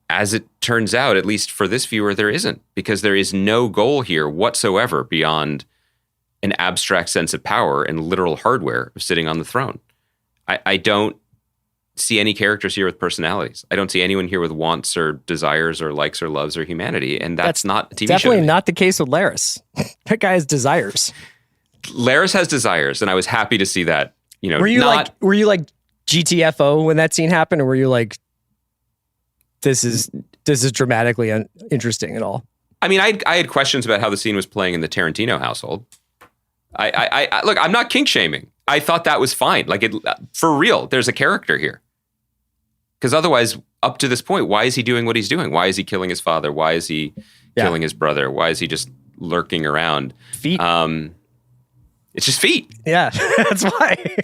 S5: as it turns out, at least for this viewer, there isn't, because there is no goal here whatsoever beyond an abstract sense of power and literal hardware of sitting on the throne. I don't see any characters here with personalities. I don't see anyone here with wants or desires or likes or loves or humanity. And that's not a TV show.
S4: Definitely not the case with Laris. That guy has desires.
S5: Laris has desires, and I was happy to see that. You know,
S4: were you like GTFO when that scene happened, or were you like, this is dramatically interesting at all?
S5: I mean, I had questions about how the scene was playing in the Tarantino household. I look, I'm not kink shaming. I thought that was fine. Like, for real, there's a character here. Because otherwise, up to this point, why is he doing what he's doing? Why is he killing his father? Why is he killing his brother? Why is he just lurking around?
S4: Feet.
S5: It's just feet.
S4: Yeah, that's why.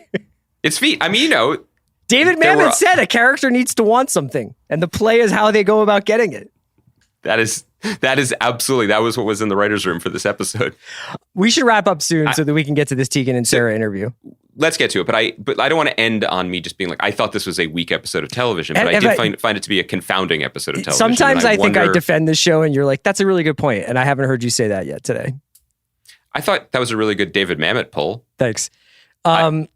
S5: It's feet. I mean, you know.
S4: David Mamet said a character needs to want something, and the play is how they go about getting it.
S5: That is absolutely, that was what was in the writer's room for this episode.
S4: We should wrap up soon so that we can get to this Tegan and Sara interview.
S5: Let's get to it, but I don't want to end on me just being like, I thought this was a weak episode of television, but I did find it to be a confounding episode of television.
S4: Sometimes I think I defend the show and you're like, that's a really good point, and I haven't heard you say that yet today. I
S5: thought that was a really good David Mamet poll.
S4: Thanks.
S5: I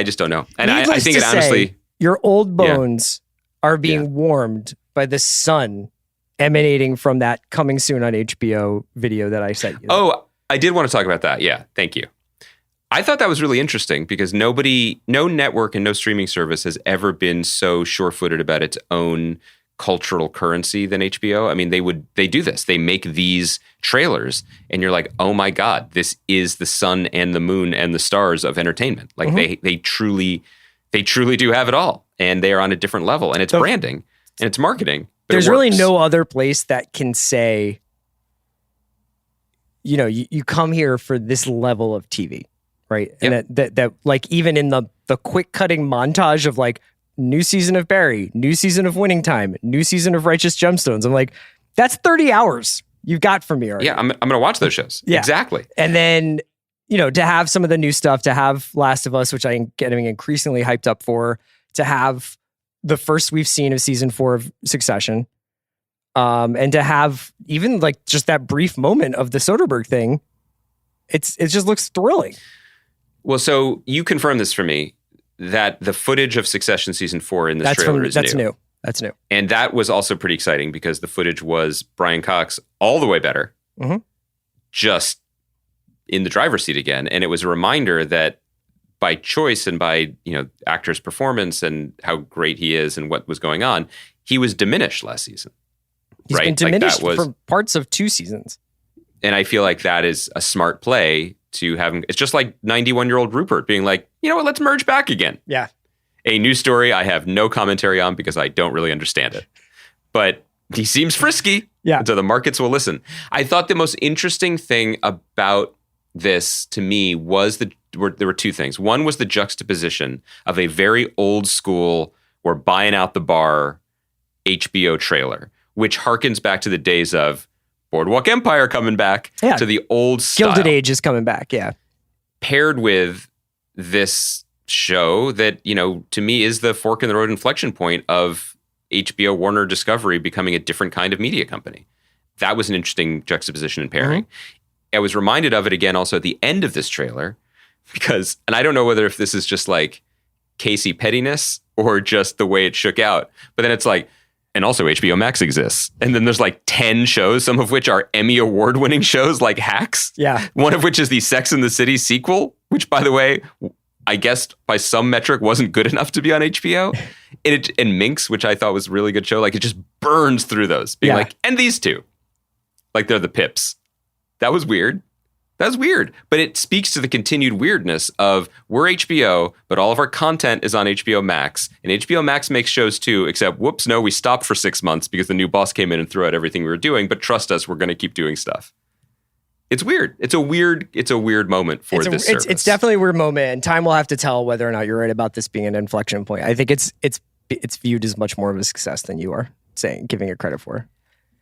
S5: just don't know. And I think it honestly,
S4: your old bones are being warmed by the sun emanating from that coming soon on HBO video that I sent you.
S5: Oh, I did want to talk about that. Yeah. Thank you. I thought that was really interesting because no network and no streaming service has ever been so sure-footed about its own cultural currency than HBO. I mean, they do this. They make these trailers and you're like, oh my God, this is the sun and the moon and the stars of entertainment. Like they truly do have it all, and they are on a different level, and it's branding and it's marketing.
S4: There's really no other place that can say, you know, you come here for this level of TV, right?
S5: Yep.
S4: And that like even in the quick cutting montage of like new season of Barry, new season of Winning Time, new season of Righteous Gemstones, I'm like, that's 30 hours you've got from me already.
S5: Yeah, I'm going to watch those shows. Yeah. Exactly.
S4: And then, you know, to have some of the new stuff, to have Last of Us, which I'm getting increasingly hyped up for, to have the first we've seen of season 4 of Succession, and to have even like just that brief moment of the Soderbergh thing, it just looks thrilling.
S5: Well, so you confirmed this for me, that the footage of Succession season 4 in this trailer is new.
S4: That's new.
S5: And that was also pretty exciting because the footage was Brian Cox all the way better, just in the driver's seat again. And it was a reminder that by choice and by, actor's performance and how great he is and what was going on, he was diminished last season.
S4: He's been diminished for parts of 2 seasons.
S5: And I feel like that is a smart play to have him. It's just like 91-year-old Rupert being like, you know what, let's merge back again.
S4: Yeah.
S5: A new story I have no commentary on because I don't really understand it. But he seems frisky.
S4: Yeah.
S5: And so the markets will listen. I thought the most interesting thing about this to me was there were 2 things. One was the juxtaposition of a very old school, we're buying out the bar HBO trailer, which harkens back to the days of Boardwalk Empire coming back to the old style.
S4: Gilded Age is coming back, yeah.
S5: Paired with this show that, to me is the fork in the road inflection point of HBO Warner Discovery becoming a different kind of media company. That was an interesting juxtaposition and pairing. Mm-hmm. I was reminded of it again also at the end of this trailer because, and I don't know whether if this is just like Casey pettiness or just the way it shook out, but then it's like, and also HBO Max exists. And then there's like 10 shows, some of which are Emmy award-winning shows like Hacks.
S4: Yeah.
S5: One of which is the Sex and the City sequel, which by the way, I guess by some metric wasn't good enough to be on HBO. And Minx, which I thought was a really good show, like it just burns through those. Being like, and these 2. Like they're the pips. That was weird. That's weird. But it speaks to the continued weirdness of we're HBO, but all of our content is on HBO Max. And HBO Max makes shows too, except whoops, no, we stopped for 6 months because the new boss came in and threw out everything we were doing. But trust us, we're going to keep doing stuff. It's weird. It's a weird moment for this service.
S4: It's definitely a weird moment, and time will have to tell whether or not you're right about this being an inflection point. I think it's viewed as much more of a success than you are giving it credit for.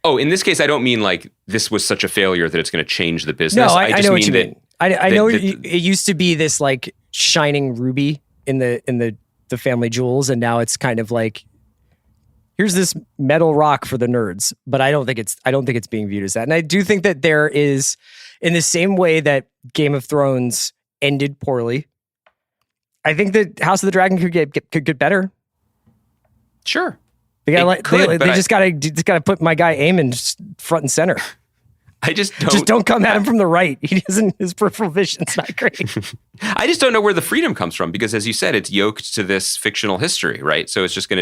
S5: Oh, in this case, I don't mean like this was such a failure that it's going to change the business.
S4: No, I
S5: just
S4: know
S5: mean
S4: what you mean. I know it used to be this like shining ruby in the family jewels, and now it's kind of like here's this metal rock for the nerds. But I don't think it's being viewed as that. And I do think that there is, in the same way that Game of Thrones ended poorly, I think that House of the Dragon could get better.
S5: Sure.
S4: They just gotta put my guy Aemon front and center.
S5: I just
S4: don't come at him from the right. His peripheral vision's not great.
S5: I just don't know where the freedom comes from because, as you said, it's yoked to this fictional history, right? So it's just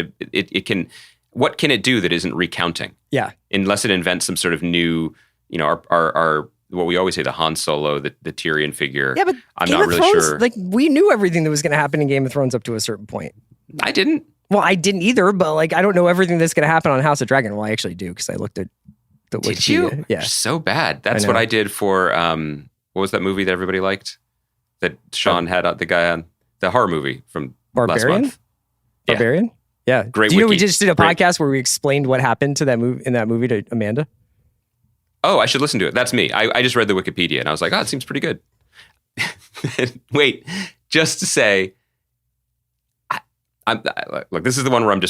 S5: what can it do that isn't recounting?
S4: Yeah.
S5: Unless it invents some sort of new, our what we always say, the Han Solo, the Tyrion figure.
S4: Yeah, but
S5: I'm
S4: Game
S5: not
S4: of
S5: really
S4: Thrones,
S5: sure.
S4: Like we knew everything that was going to happen in Game of Thrones up to a certain point.
S5: I didn't.
S4: Well, I didn't either, but like I don't know everything that's going to happen on House of Dragon. Well, I actually do because I looked at the Wikipedia.
S5: Did you?
S4: Yeah.
S5: You're so bad. That's what I did for what was that movie that everybody liked? That Sean had the guy on the horror movie from last month.
S4: Barbarian? Yeah.
S5: Great.
S4: Do you know we just did a podcast where we explained what happened to that movie to Amanda?
S5: Oh, I should listen to it. That's me. I just read the Wikipedia and I was like, it seems pretty good. Wait, just to say, look, this is the one where
S4: I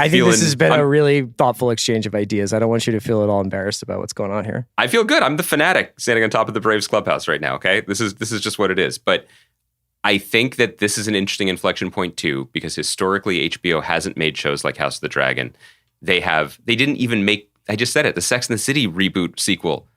S4: think this has been a really thoughtful exchange of ideas. I don't want you to feel at all embarrassed about what's going on here.
S5: I feel good. I'm the fanatic standing on top of the Braves clubhouse right now. Okay, this is just what it is. But I think that this is an interesting inflection point too, because historically HBO hasn't made shows like House of the Dragon. They didn't even make. I just said it. The Sex and the City reboot sequel.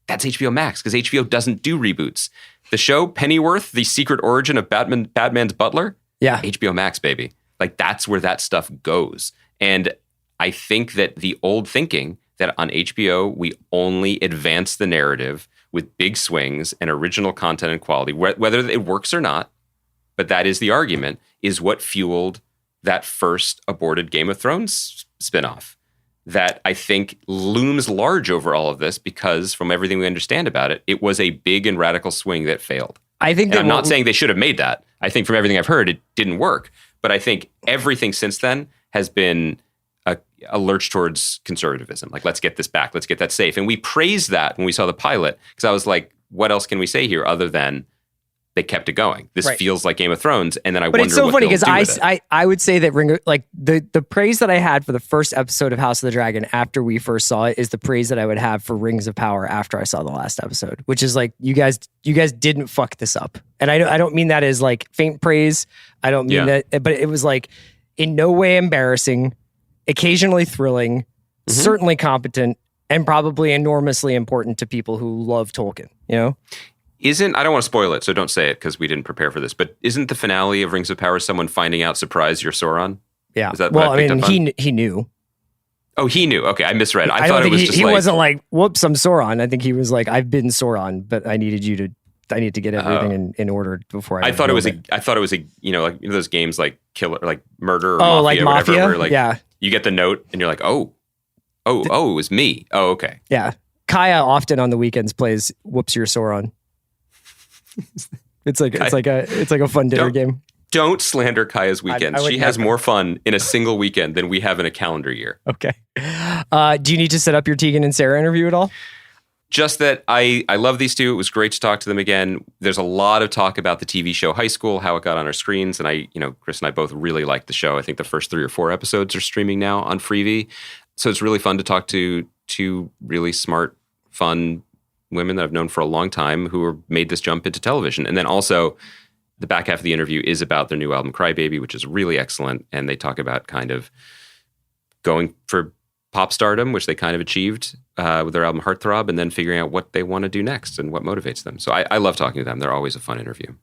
S5: That's HBO Max because HBO doesn't do reboots. The show Pennyworth, the secret origin of Batman's butler.
S4: Yeah.
S5: HBO Max, baby. Like that's where that stuff goes. And I think that the old thinking that on HBO, we only advance the narrative with big swings and original content and quality, whether it works or not, but that is the argument, is what fueled that first aborted Game of Thrones spinoff that I think looms large over all of this because from everything we understand about it, it was a big and radical swing that failed.
S4: I think that
S5: I'm not saying they should have made that. I think from everything I've heard, it didn't work. But I think everything since then has been a lurch towards conservatism. Like, let's get this back. Let's get that safe. And we praised that when we saw the pilot because I was like, what else can we say here other than they kept it going? This feels like Game of Thrones. And then I wonder
S4: it's so
S5: what
S4: funny
S5: because
S4: I would say that the praise that I had for the first episode of House of the Dragon after we first saw it is the praise that I would have for Rings of Power after I saw the last episode, which is like, you guys didn't fuck this up. And I don't mean that as like faint praise. I don't mean that, but it was like in no way embarrassing, occasionally thrilling, certainly competent, and probably enormously important to people who love Tolkien, you know?
S5: I don't want to spoil it, so don't say it because we didn't prepare for this, but isn't the finale of Rings of Power someone finding out, surprise, you're Sauron?
S4: Yeah.
S5: Is that
S4: well,
S5: what I picked up on?
S4: he knew.
S5: Oh, he knew. Okay, I misread. I
S4: don't
S5: thought it
S4: think
S5: was
S4: he,
S5: just
S4: he
S5: like...
S4: wasn't like, whoops, I'm Sauron. I think he was like, I've been Sauron, but I need to get everything in order before I
S5: thought it was a like those games like Killer, like Murder or
S4: Mafia,
S5: like Mafia? Whatever, where like
S4: yeah.
S5: you get the note and you're like, oh, it was me. Oh, okay.
S4: Yeah. Kaya often on the weekends plays Whoops, You're Sauron. It's like a fun dinner game.
S5: Don't slander Kaya's weekends. She has more fun in a single weekend than we have in a calendar year.
S4: Okay. Do you need to set up your Tegan and Sara interview at all?
S5: Just that I love these two. It was great to talk to them again. There's a lot of talk about the TV show High School, how it got on our screens. And Chris and I both really liked the show. I think the first 3 or 4 episodes are streaming now on Freevee. So it's really fun to talk to 2 really smart, fun women that I've known for a long time who have made this jump into television. And then also the back half of the interview is about their new album, Crybaby, which is really excellent. And they talk about kind of going for pop stardom, which they kind of achieved with their album Heartthrob, and then figuring out what they want to do next and what motivates them. So I love talking to them. They're always a fun interview.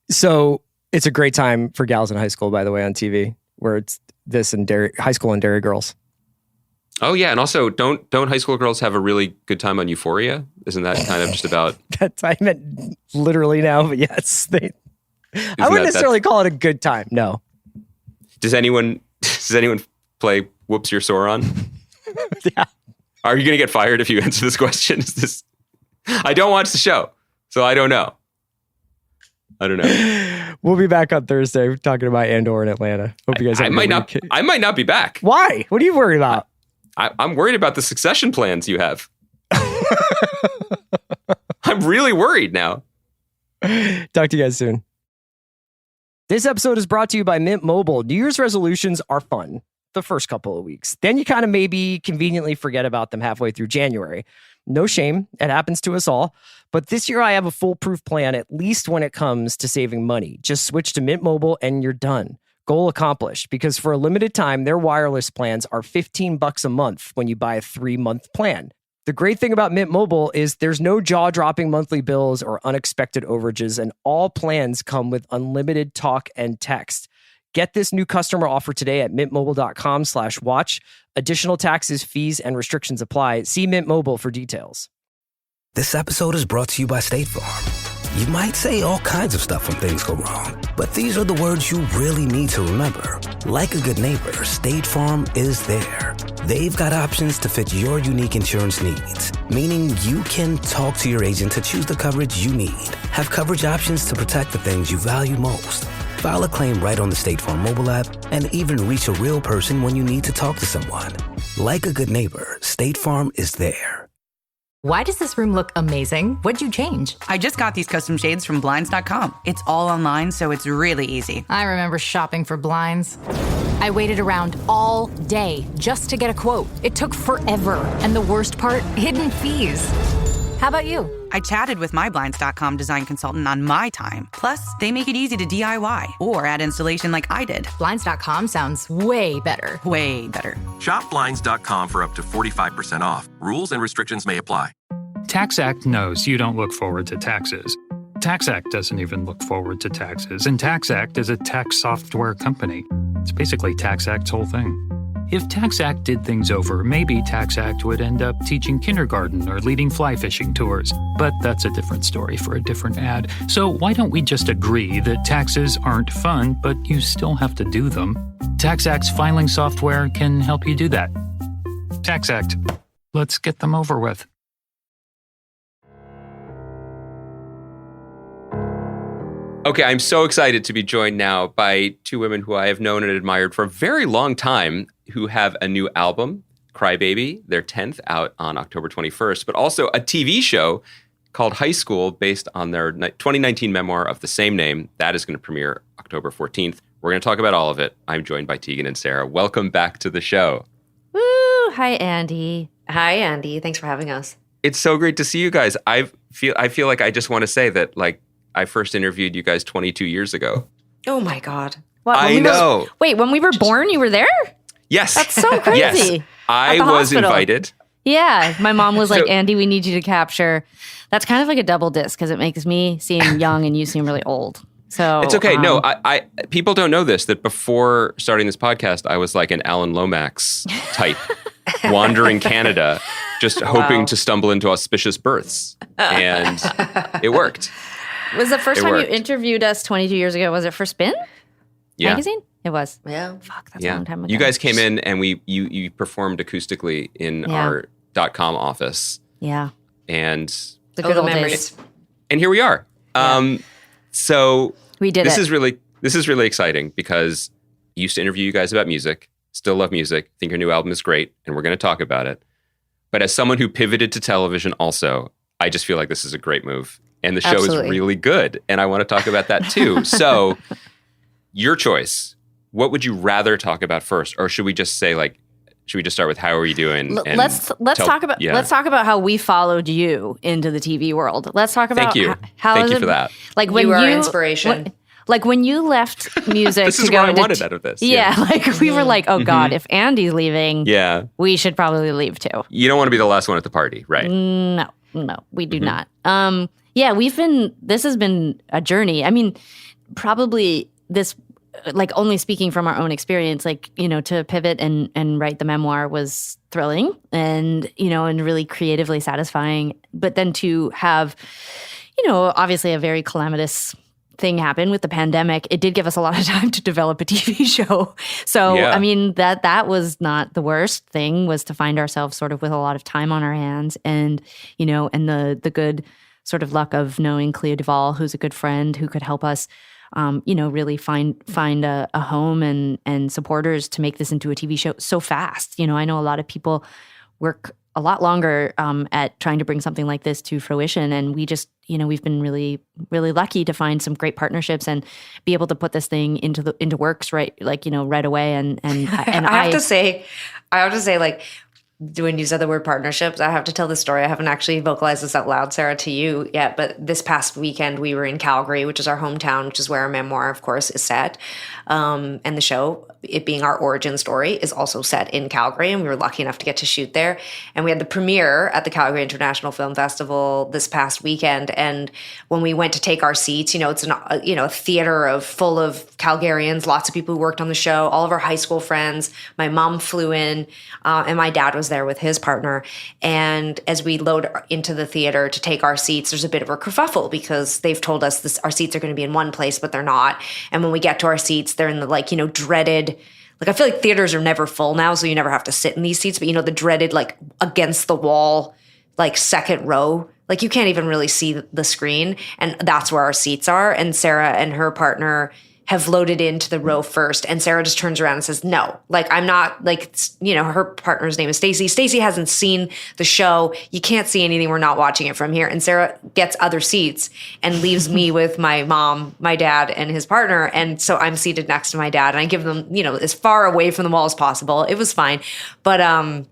S4: So it's a great time for gals in high school, by the way, on TV, where it's this and High School and Dairy Girls.
S5: Oh yeah, and also don't high school girls have a really good time on Euphoria? Isn't that kind of just about?
S4: I meant literally now, but yes, I wouldn't necessarily call it a good time. No.
S5: Does anyone play Whoops, You're Sauron?
S4: Yeah.
S5: Are you going to get fired if you answer this question? I don't watch the show, so I don't know.
S4: We'll be back on Thursday talking about Andor in Atlanta. Hope you guys have
S5: I might not be back.
S4: Why? What are you worried about?
S5: I'm worried about the succession plans you have. I'm really worried now.
S4: Talk to you guys soon. This episode is brought to you by Mint Mobile. New Year's resolutions are fun the first couple of weeks. Then you kind of maybe conveniently forget about them halfway through January. No shame. It happens to us all. But this year I have a foolproof plan, at least when it comes to saving money. Just switch to Mint Mobile and you're done. Goal accomplished, because for a limited time, their wireless plans are $15 a month when you buy a 3-month plan. The great thing about Mint Mobile is there's no jaw-dropping monthly bills or unexpected overages, and all plans come with unlimited talk and text. Get this new customer offer today at mintmobile.com/watch. Additional taxes, fees, and restrictions apply. See Mint Mobile for details.
S6: This episode is brought to you by State Farm. You might say all kinds of stuff when things go wrong, but these are the words you really need to remember. Like a good neighbor, State Farm is there. They've got options to fit your unique insurance needs, meaning you can talk to your agent to choose the coverage you need. Have coverage options to protect the things you value most. File a claim right on the State Farm mobile app, and even reach a real person when you need to talk to someone. Like a good neighbor, State Farm is there.
S7: Why does this room look amazing? What'd you change?
S8: I just got these custom shades from Blinds.com. It's all online, so it's really easy.
S7: I remember shopping for blinds. I waited around all day just to get a quote. It took forever. And the worst part, hidden fees. How about you?
S8: I chatted with my Blinds.com design consultant on my time. Plus, they make it easy to DIY or add installation like I did.
S7: Blinds.com sounds way better.
S8: Way better.
S9: Shop Blinds.com for up to 45% off. Rules and restrictions may apply.
S10: TaxAct knows you don't look forward to taxes. TaxAct doesn't even look forward to taxes, and TaxAct is a tax software company. It's basically TaxAct's whole thing. If TaxAct did things over, maybe TaxAct would end up teaching kindergarten or leading fly fishing tours. But that's a different story for a different ad. So why don't we just agree that taxes aren't fun, but you still have to do them? TaxAct's filing software can help you do that. TaxAct. Let's get them over with.
S5: Okay, I'm so excited to be joined now by 2 women who I have known and admired for a very long time, who have a new album, Crybaby, their 10th, out on October 21st, but also a TV show called High School, based on their 2019 memoir of the same name. That is going to premiere October 14th. We're going to talk about all of it. I'm joined by Tegan and Sara. Welcome back to the show.
S11: Woo! Hi, Andy. Hi, Andy. Thanks for having us.
S5: It's so great to see you guys. I feel like I just want to say that, like, I first interviewed you guys 22 years ago.
S11: Oh my God.
S5: What, I know.
S11: Wait, when we were born, you were there?
S5: Yes.
S11: That's so crazy.
S5: Yes. I was invited.
S11: Yeah. My mom was like, Andy, we need you to capture. That's kind of like a double disc because it makes me seem young and you seem really old. So
S5: it's okay. No, I people don't know this, that before starting this podcast, I was like an Alan Lomax type, wandering Canada, just hoping to stumble into auspicious births. And it worked.
S11: Was the first time you interviewed us 22 years ago, was it for Spin magazine? It was.
S12: Yeah.
S11: Fuck, that's a long time ago.
S5: You guys came in and you performed acoustically in our .com office.
S11: Yeah.
S5: And
S11: the good old memories.
S5: And here we are. So
S11: we did
S5: this is really exciting because I used to interview you guys about music, still love music, think your new album is great, and we're going to talk about it. But as someone who pivoted to television also, I just feel like this is a great move. And the show is really good. And I want to talk about that too. So your choice. What would you rather talk about first? Or should we just say should we just start with how are you doing?
S11: Let's talk about how we followed you into the TV world. Let's talk about
S5: Thank you for that.
S11: Like when
S12: you were our inspiration.
S11: Like when you left music
S5: this
S11: to
S5: is
S11: go
S5: what I
S11: into
S5: wanted out of this.
S11: Yeah, like we were like, oh God, if Andy's leaving, we should probably leave too.
S5: You don't want to be the last one at the party, right?
S11: No, we do not. This has been a journey. I mean, probably this, like only speaking from our own experience, like, to pivot and write the memoir was thrilling and, and really creatively satisfying. But then to have, obviously a very calamitous thing happen with the pandemic, it did give us a lot of time to develop a TV show. So, I mean, that was not the worst thing, was to find ourselves sort of with a lot of time on our hands and, and the good sort of luck of knowing Clea Duvall, who's a good friend who could help us, really find a home and supporters to make this into a TV show so fast. I know a lot of people work a lot longer at trying to bring something like this to fruition. And we just, we've been really, really lucky to find some great partnerships and be able to put this thing into works right away. And
S12: I have to say, like, when you said the word partnerships, I have to tell this story. I haven't actually vocalized this out loud, Sarah, to you yet, but this past weekend we were in Calgary, which is our hometown, which is where our memoir, of course, is set. And the show, it being our origin story, is also set in Calgary, and we were lucky enough to get to shoot there. And we had the premiere at the Calgary International Film Festival this past weekend. And when we went to take our seats, it's a theater full of Calgarians, lots of people who worked on the show, all of our high school friends. My mom flew in, and my dad was there with his partner. And as we load into the theater to take our seats, there's a bit of a kerfuffle because they've told us our seats are going to be in one place, but they're not. And when we get to our seats, they're in the dreaded, I feel like theaters are never full now, so you never have to sit in these seats, but the dreaded against the wall, second row. You can't even really see the screen, and that's where our seats are. And Sarah and her partner have loaded into the row first, and Sarah just turns around and says, no, I'm not, her partner's name is Stacy. Stacy hasn't seen the show. You can't see anything. We're not watching it from here. And Sarah gets other seats and leaves me with my mom, my dad, and his partner. And so I'm seated next to my dad, and I give them, as far away from the wall as possible. It was fine. But,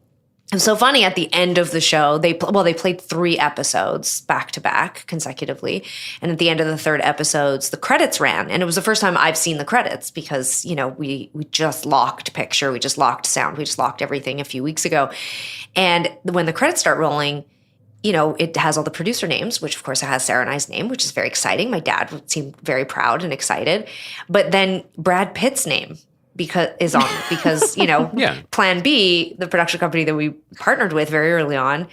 S12: it was so funny at the end of the show, they played 3 episodes back to back consecutively. And at the end of the 3rd episodes, the credits ran. And it was the first time I've seen the credits because, we just locked picture. We just locked sound. We just locked everything a few weeks ago. And when the credits start rolling, it has all the producer names, which of course it has Sarah and I's name, which is very exciting. My dad seemed very proud and excited. But then Brad Pitt's name is on because Plan B, the production company that we partnered with very early on,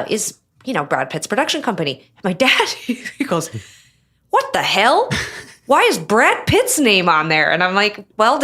S12: is Brad Pitt's production company. And my dad, he goes, "What the hell? Why is Brad Pitt's name on there?" And I'm like, "Well,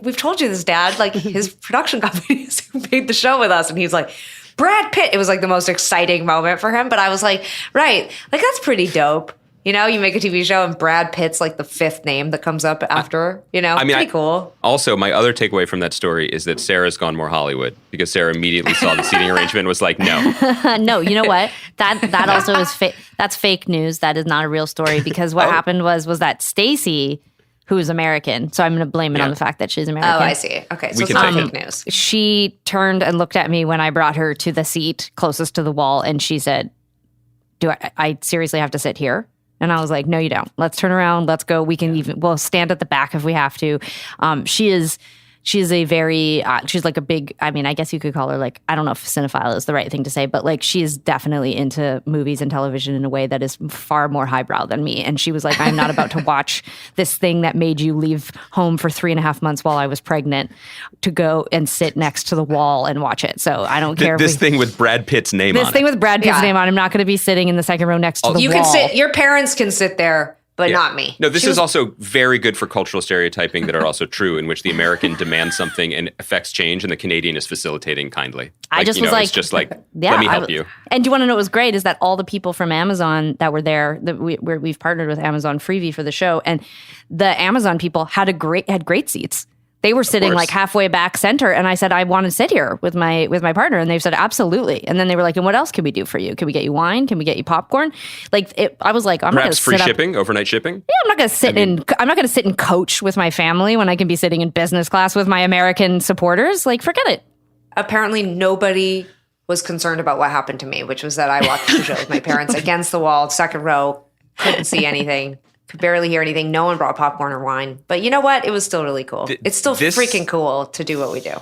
S12: we've told you this, Dad. His production company is who made the show with us." And he's like, "Brad Pitt." It was the most exciting moment for him. But I was like, right, that's pretty dope. You make a TV show and Brad Pitt's the 5th name that comes up after, pretty cool.
S5: Also, my other takeaway from that story is that Sarah's gone more Hollywood because Sarah immediately saw the seating arrangement and was like, no.
S11: No, you know what? That also is that's fake news. That is not a real story because what happened was that Stacy, who is American, so I'm going to blame it on the fact that she's American.
S12: Oh, I see. Okay, so it's not fake news.
S11: She turned and looked at me when I brought her to the seat closest to the wall and she said, "Do I seriously have to sit here?" And I was like, "No, you don't. Let's turn around. Let's go. We'll stand at the back if we have to." She is she's a very, she's like a big, I mean, I guess you could call her like, I don't know if cinephile is the right thing to say, but like she's definitely into movies and television in a way that is far more highbrow than me. And she was like, I'm not about to watch this thing that made you leave home for 3.5 months while I was pregnant to go and sit next to the wall and watch it. So I don't care.
S5: This thing with Brad Pitt's name on it.
S11: This thing with Brad Pitt's name on it. I'm not going to be sitting in the second row next to the wall.
S12: You can sit, your parents can sit there, but not me.
S5: No, this is also very good for cultural stereotyping that are also true, in which the American demands something and affects change, and the Canadian is facilitating kindly.
S11: I just was like,
S5: it's just like, let me help you.
S11: And do you want to know what was great is that all the people from Amazon that were there, that we've partnered with Amazon Freebie for the show, and the Amazon people had great seats. They were sitting like halfway back center, and I said, I want to sit here with my partner, and they said, absolutely. And then they were like, and what else can we do for you? Can we get you wine? Can we get you popcorn? I was like, I'm not going to sit
S5: free shipping, overnight shipping.
S11: Yeah, I'm not going to sit and coach with my family when I can be sitting in business class with my American supporters. Like, forget it.
S12: Apparently, nobody was concerned about what happened to me, which was that I watched the show with my parents against the wall, second row, couldn't see anything. Could barely hear anything. No one brought popcorn or wine. But you know what? It was still really cool. It's still freaking cool to do what we do.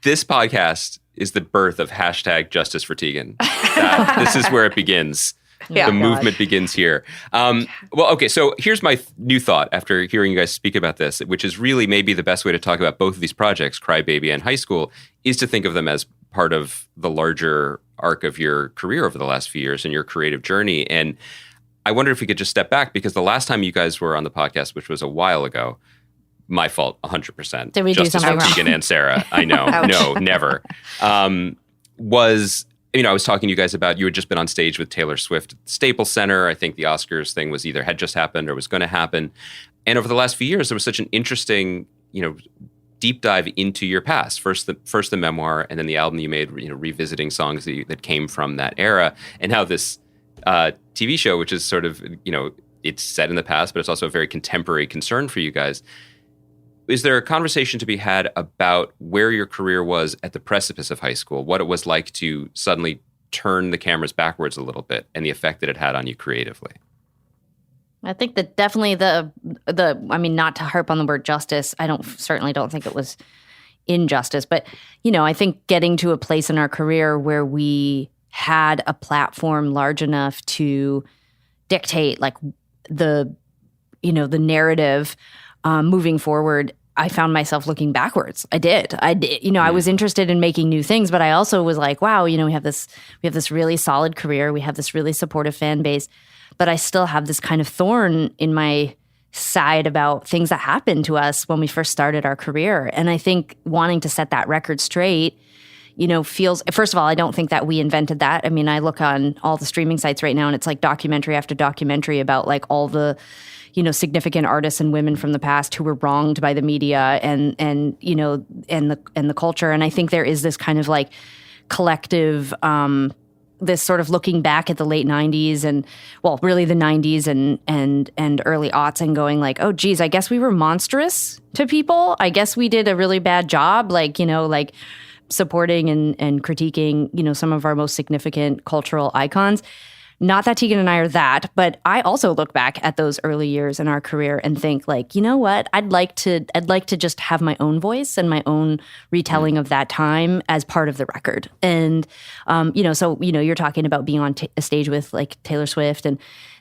S5: This podcast is the birth of #Justice for Tegan. This is where it begins. The movement begins here. Well, okay, so here's my new thought after hearing you guys speak about this, which is really maybe the best way to talk about both of these projects, Crybaby and High School, is to think of them as part of the larger arc of your career over the last few years and your creative journey. And I wonder if we could just step back, because the last time you guys were on the podcast, which was a while ago, my fault, 100%.
S11: Did we do something wrong?
S5: Tegan and Sara, I know. No, never. I was talking to you guys about, you had just been on stage with Taylor Swift at the Staples Center. I think the Oscars thing was either had just happened or was going to happen. And over the last few years, there was such an interesting, deep dive into your past. First the memoir, and then the album you made, revisiting songs that came from that era, and how this TV show, which is sort of, it's set in the past, but it's also a very contemporary concern for you guys. Is there a conversation to be had about where your career was at the precipice of high school, what it was like to suddenly turn the cameras backwards a little bit, and the effect that it had on you creatively?
S11: I think that definitely not to harp on the word justice, certainly don't think it was injustice, but, I think getting to a place in our career where we had a platform large enough to dictate like the narrative moving forward, I found myself looking backwards. I did. I was interested in making new things, but I also was like, wow, we have this really solid career. We have this really supportive fan base, but I still have this kind of thorn in my side about things that happened to us when we first started our career. And I think wanting to set that record straight, feels, first of all, I don't think that we invented that. I mean, I look on all the streaming sites right now, and it's like documentary after documentary about like all the, significant artists and women from the past who were wronged by the media and the culture. And I think there is this kind of like collective, this sort of looking back at the late 90s and, well, really the 90s and early aughts, and going like, oh, geez, I guess we were monstrous to people. I guess we did a really bad job, like supporting and critiquing, some of our most significant cultural icons. Not that Tegan and I are that, but I also look back at those early years in our career and think like, you know what? I'd like to just have my own voice and my own retelling of that time as part of the record. And, you're talking about being on a stage with like Taylor Swift, and,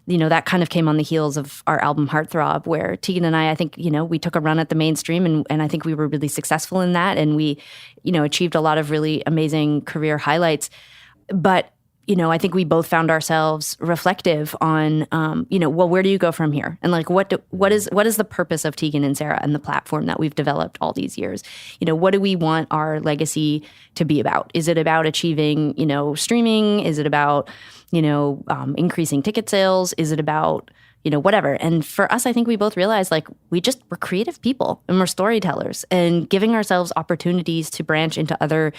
S11: that kind of came on the heels of our album Heartthrob, where Tegan and I think, we took a run at the mainstream, and I think we were really successful in that. And we, achieved a lot of really amazing career highlights. But I think we both found ourselves reflective on, where do you go from here? And like, what is the purpose of Tegan and Sara and the platform that we've developed all these years? What do we want our legacy to be about? Is it about achieving, streaming? Is it about, increasing ticket sales? Is it about, whatever? And for us, I think we both realized like we're creative people and we're storytellers, and giving ourselves opportunities to branch into other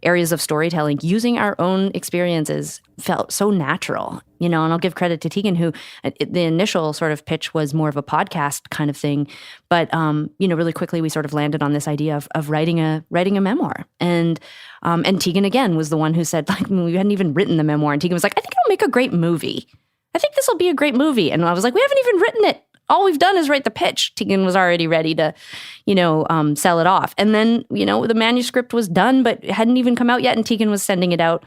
S11: areas of storytelling using our own experiences felt so natural, and I'll give credit to Tegan, who the initial sort of pitch was more of a podcast kind of thing. But, really quickly we sort of landed on this idea of writing a memoir. And Tegan, again, was the one who said, like, we hadn't even written the memoir. And Tegan was like, I think it'll make a great movie. I think this will be a great movie. And I was like, we haven't even written it. all we've done is write the pitch. Tegan was already ready to, sell it off. And then, the manuscript was done, but it hadn't even come out yet. And Tegan was sending it out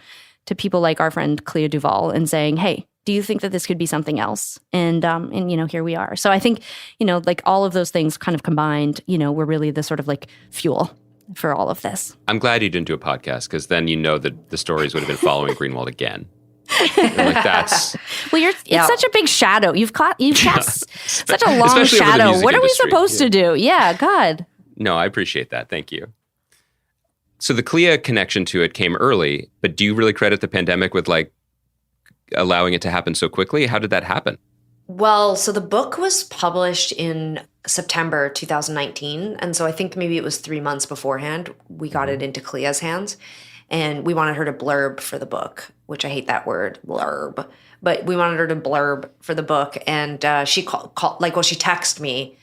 S11: to people like our friend Clea Duvall and saying, hey, do you think that this could be something else? And here we are. So I think, like all of those things kind of combined, were really the sort of like fuel for all of this.
S5: I'm glad you didn't do a podcast, because then that the stories would have been following Greenwald again. Like that's
S11: it's such a big shadow. You've cast such a long shadow. What are we supposed to do? Yeah, God.
S5: No, I appreciate that. Thank you. So the Clea connection to it came early, but do you really credit the pandemic with like allowing it to happen so quickly? How did that happen?
S12: Well, so the book was published in September 2019. And so I think maybe it was 3 months beforehand we got it into Clea's hands. And we wanted her to blurb for the book, which I hate that word, blurb. But we wanted her to blurb for the book. And she she texted me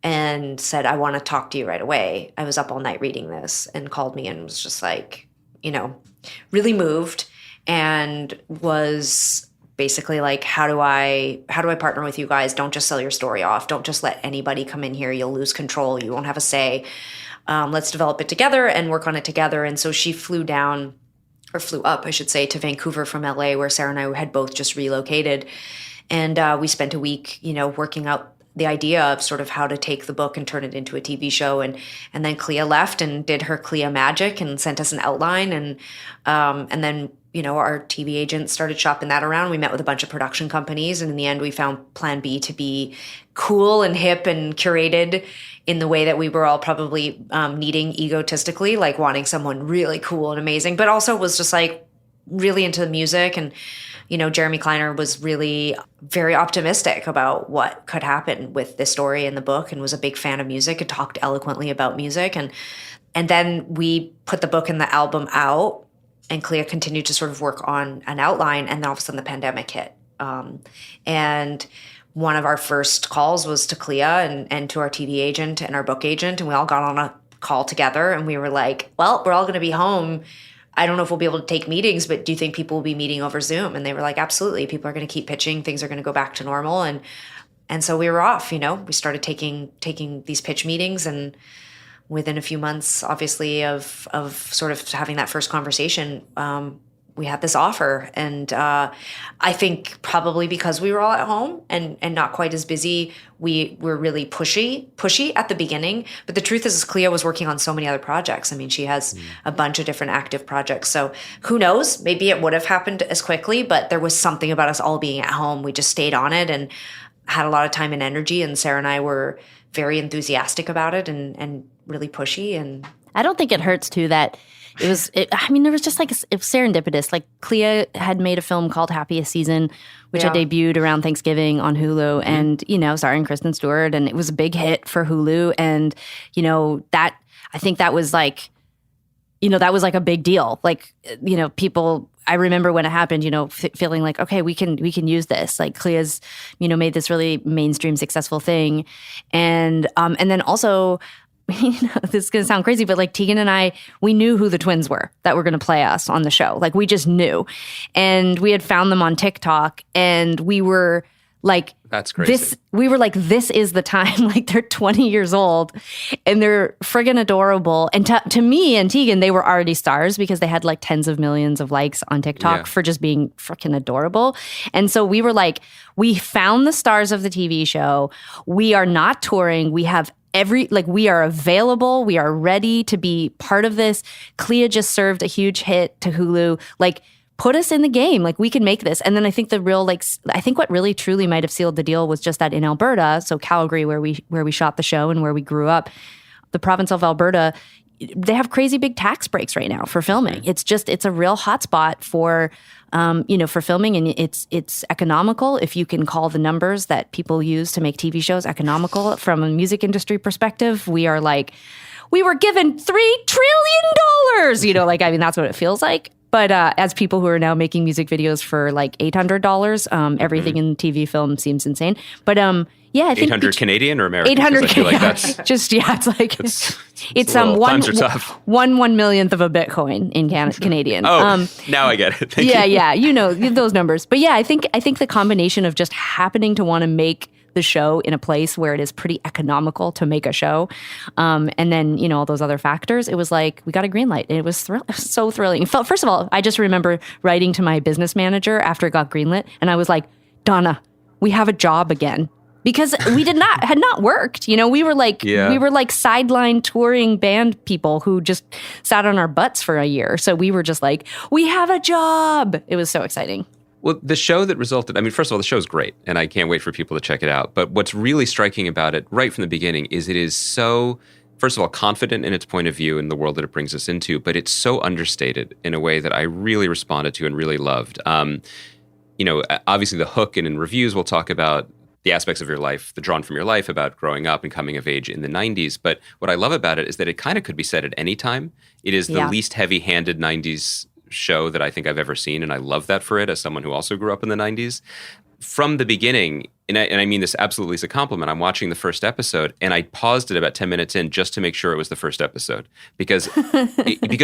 S12: and said, I want to talk to you right away. I was up all night reading this, and called me and was just like, really moved, and was basically like, how do I partner with you guys? Don't just sell your story off. Don't just let anybody come in here. You'll lose control. You won't have a say. Let's develop it together and work on it together. And so she flew up, I should say, to Vancouver from LA, where Sara and I had both just relocated. And we spent a week, working out the idea of sort of how to take the book and turn it into a TV show. And then Clea left and did her Clea magic and sent us an outline. And then, our TV agent started shopping that around. We met with a bunch of production companies. And in the end, we found Plan B to be cool and hip and curated in the way that we were all probably needing egotistically, like wanting someone really cool and amazing, but also was just like really into the music. And, Jeremy Kleiner was really very optimistic about what could happen with this story in the book, and was a big fan of music and talked eloquently about music. And then we put the book and the album out, and Clea continued to sort of work on an outline, and then all of a sudden the pandemic hit. And one of our first calls was to Clea and to our TV agent and our book agent, and we all got on a call together, and we were like, well, we're all going to be home. I don't know if we'll be able to take meetings, but do you think people will be meeting over Zoom? And they were like, absolutely. People are going to keep pitching. Things are going to go back to normal. And so we were off, we started taking these pitch meetings, and within a few months, obviously, of sort of having that first conversation, we had this offer. And I think probably because we were all at home and not quite as busy, we were really pushy at the beginning. But the truth is Clea was working on so many other projects. I mean, she has a bunch of different active projects. So who knows? Maybe it would have happened as quickly, but there was something about us all being at home. We just stayed on it and had a lot of time and energy. And Sara and I were very enthusiastic about it and really pushy. And
S11: I don't think it hurts too that there was just like it was serendipitous. Like Clea had made a film called Happiest Season, which had debuted around Thanksgiving on Hulu, and starring Kristen Stewart, and it was a big hit for Hulu. And that I think that was like, that was like a big deal. Like people. I remember when it happened, feeling like, okay, we can use this. Like Clea's, made this really mainstream successful thing, and then also. This is going to sound crazy, but like Tegan and I, we knew who the twins were that were going to play us on the show. Like we just knew. And we had found them on TikTok, and we were like,
S5: that's crazy.
S11: We were like, this is the time. Like they're 20 years old and they're friggin' adorable. And to me and Tegan, they were already stars because they had like tens of millions of likes on TikTok for just being frickin' adorable. And so we were like, we found the stars of the TV show. We are not touring. We have we are available. We are ready to be part of this. Clea just served a huge hit to Hulu. Like, put us in the game. Like, we can make this. And then I think I think what really truly might have sealed the deal was just that in Alberta, so Calgary, where we shot the show and where we grew up, the province of Alberta, they have crazy big tax breaks right now for filming. It's a real hotspot for filming, and it's economical. If you can call the numbers that people use to make TV shows economical from a music industry perspective, we are like, we were given $3 trillion. That's what it feels like. But as people who are now making music videos for like $800, everything in TV film seems insane. But I think
S5: 800 Canadian or American?
S11: 800
S5: Canadian. Like
S11: it's like it's
S5: times are tough.
S11: 1/1,000,000th of a Bitcoin in Canadian.
S5: Oh, now I get it. Thank you.
S11: Yeah, those numbers. But yeah, I think the combination of just happening to want to make the show in a place where it is pretty economical to make a show. And then, you know, all those other factors, it was like, we got a green light. And it was so thrilling. First of all, I just remember writing to my business manager after it got greenlit. And I was like, Donna, we have a job again. Because we had not worked. You know, we were like sideline touring band people who just sat on our butts for a year. So we were just like, we have a job. It was so exciting.
S5: Well, the show that resulted, I mean, first of all, the show's great, and I can't wait for people to check it out. But what's really striking about it right from the beginning is it is so, first of all, confident in its point of view in the world that it brings us into, but it's so understated in a way that I really responded to and really loved. You know, obviously the hook, and in reviews we'll talk about the aspects of your life, the drawn from your life about growing up and coming of age in the 90s. But what I love about it is that it kind of could be said at any time. It is the least heavy-handed 90s show that I think I've ever seen, and I love that for it as someone who also grew up in the 90s. From the beginning, and I mean this absolutely as a compliment, I'm watching the first episode, and I paused it about 10 minutes in just to make sure it was the first episode, because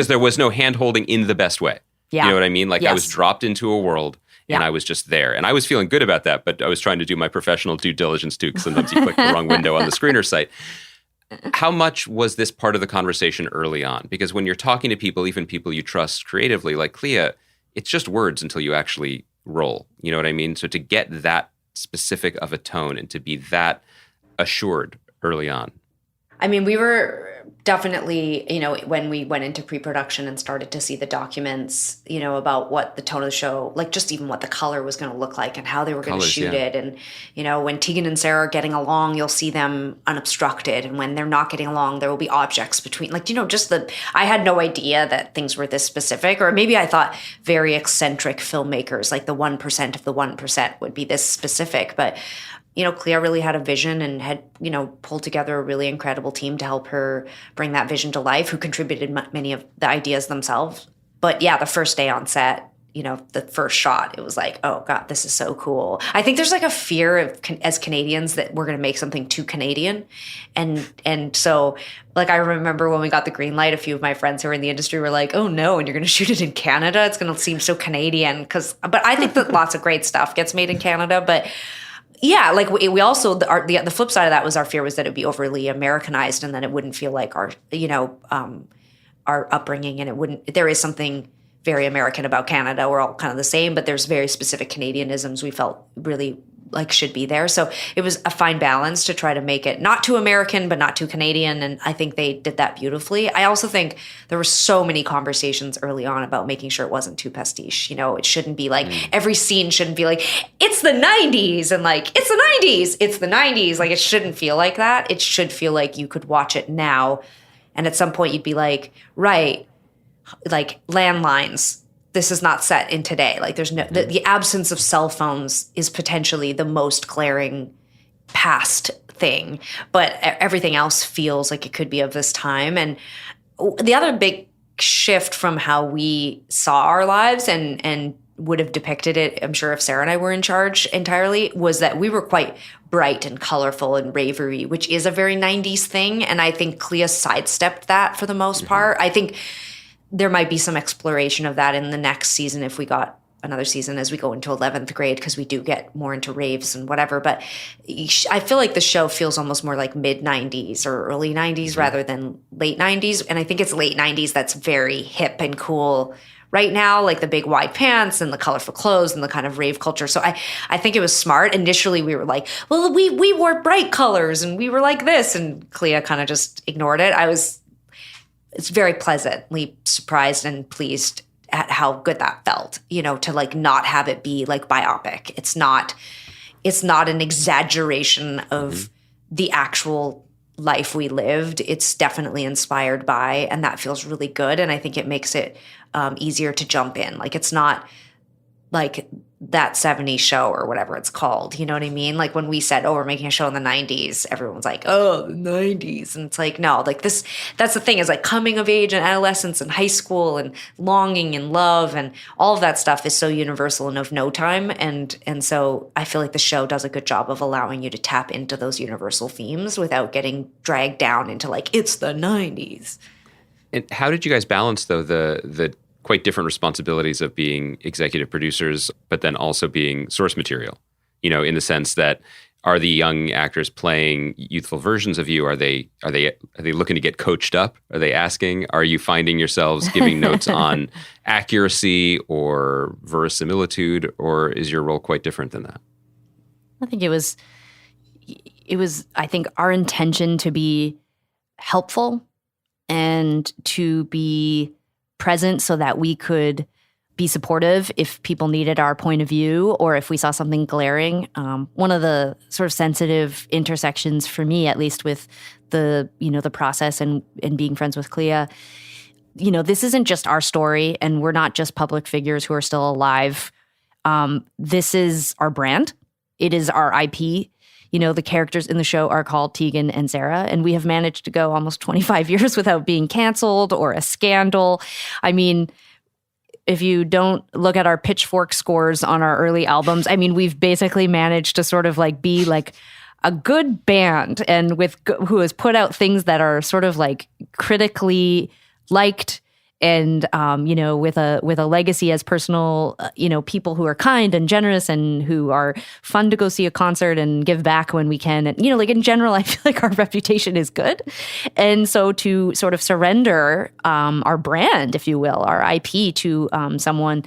S5: there was no hand-holding in the best way.
S11: Yeah.
S5: You know what I mean? Like,
S11: Yes.
S5: I was dropped into a world, and I was just there. And I was feeling good about that, but I was trying to do my professional due diligence too, because sometimes you click the wrong window on the screener site. How much was this part of the conversation early on? Because when you're talking to people, even people you trust creatively, like Clea, it's just words until you actually roll. You know what I mean? So to get that specific of a tone and to be that assured early on.
S12: I mean, we were definitely, you know, when we went into pre-production and started to see the documents, you know, about what the tone of the show, like just even what the color was going to look like and how they were going to shoot it. And, you know, when Tegan and Sara are getting along, you'll see them unobstructed. And when they're not getting along, there will be objects between, like, you know, I had no idea that things were this specific, or maybe I thought very eccentric filmmakers, like the 1% of the 1% would be this specific. But you know, Clea really had a vision and had, you know, pulled together a really incredible team to help her bring that vision to life, who contributed many of the ideas themselves. But yeah, the first day on set, you know, the first shot, it was like, oh God, this is so cool. I think there's like a fear of, as Canadians, that we're going to make something too Canadian. And so, like, I remember when we got the green light, a few of my friends who are in the industry were like, oh no, and you're going to shoot it in Canada? It's going to seem so Canadian. But I think that lots of great stuff gets made in Canada. But yeah, like we also, the flip side of that was our fear was that it would be overly Americanized, and then it wouldn't feel like our, you know, our upbringing, and there is something very American about Canada. We're all kind of the same, but there's very specific Canadianisms we felt really like should be there. So it was a fine balance to try to make it not too American, but not too Canadian. And I think they did that beautifully. I also think there were so many conversations early on about making sure it wasn't too pastiche. You know, it shouldn't be like, every scene shouldn't be like, it's the 90s and like, it's the 90s, it's the 90s. Like, it shouldn't feel like that. It should feel like you could watch it now. And at some point you'd be like, right, like landlines, this is not set in today. Like, there's no, the absence of cell phones is potentially the most glaring past thing, but everything else feels like it could be of this time. And the other big shift from how we saw our lives and would have depicted it, I'm sure if Sara and I were in charge entirely, was that we were quite bright and colorful and ravery, which is a very 90s thing. And I think Clea sidestepped that for the most part. I think there might be some exploration of that in the next season if we got another season as we go into 11th grade, because we do get more into raves and whatever. But I feel like the show feels almost more like mid-90s or early 90s rather than late 90s. And I think it's late 90s that's very hip and cool right now, like the big wide pants and the colorful clothes and the kind of rave culture. So I think it was smart. Initially, we were like, well, we wore bright colors and we were like this. And Clea kind of just ignored it. It's very pleasantly surprised and pleased at how good that felt, you know, to like not have it be like biopic. It's not an exaggeration of the actual life we lived. It's definitely inspired by, and that feels really good. And I think it makes it easier to jump in. Like, it's not like that 70s show or whatever it's called. You know what I mean? Like, when we said, oh, we're making a show in the 90s, everyone's like, oh, the 90s. And it's like, no, like this, that's the thing, is like coming of age and adolescence and high school and longing and love and all of that stuff is so universal and of no time. And so I feel like the show does a good job of allowing you to tap into those universal themes without getting dragged down into like, it's the 90s.
S5: And how did you guys balance, though, the quite different responsibilities of being executive producers, but then also being source material, you know, in the sense that Are the young actors playing youthful versions of you? Are they looking to get coached up? Are they asking? Are you finding yourselves giving notes on accuracy or verisimilitude, or is your role quite different than that?
S11: I think it was I think our intention to be helpful and to be present so that we could be supportive if people needed our point of view or if we saw something glaring. One of the sort of sensitive intersections for me, at least with the process and being friends with Clea, this isn't just our story and we're not just public figures who are still alive. This is our brand. It is our IP. The characters in the show are called Tegan and Sara, and we have managed to go almost 25 years without being canceled or a scandal. I mean, if you don't look at our Pitchfork scores on our early albums, I mean, we've basically managed to sort of like be like a good band and who has put out things that are sort of like critically liked and, with a legacy as personal, people who are kind and generous and who are fun to go see a concert and give back when we can. And, in general, I feel like our reputation is good. And so to sort of surrender our brand, if you will, our IP to someone,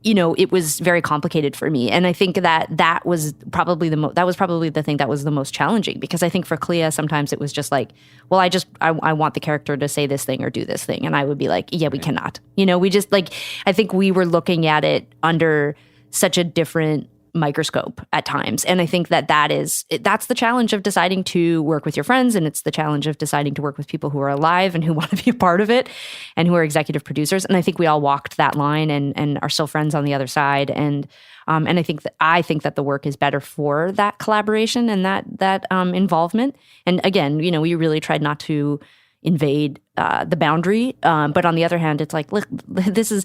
S11: it was very complicated for me. And I think that was probably the thing that was the most challenging, because I think for Clea, sometimes it was just like, well, I want the character to say this thing or do this thing. And I would be like, yeah, we cannot. We just I think we were looking at it under such a different microscope at times. And I think that's the challenge of deciding to work with your friends. And it's the challenge of deciding to work with people who are alive and who want to be a part of it and who are executive producers. And I think we all walked that line and are still friends on the other side. And I think that the work is better for that collaboration and that involvement. And again, we really tried not to invade the boundary. But on the other hand, it's like, look, this is,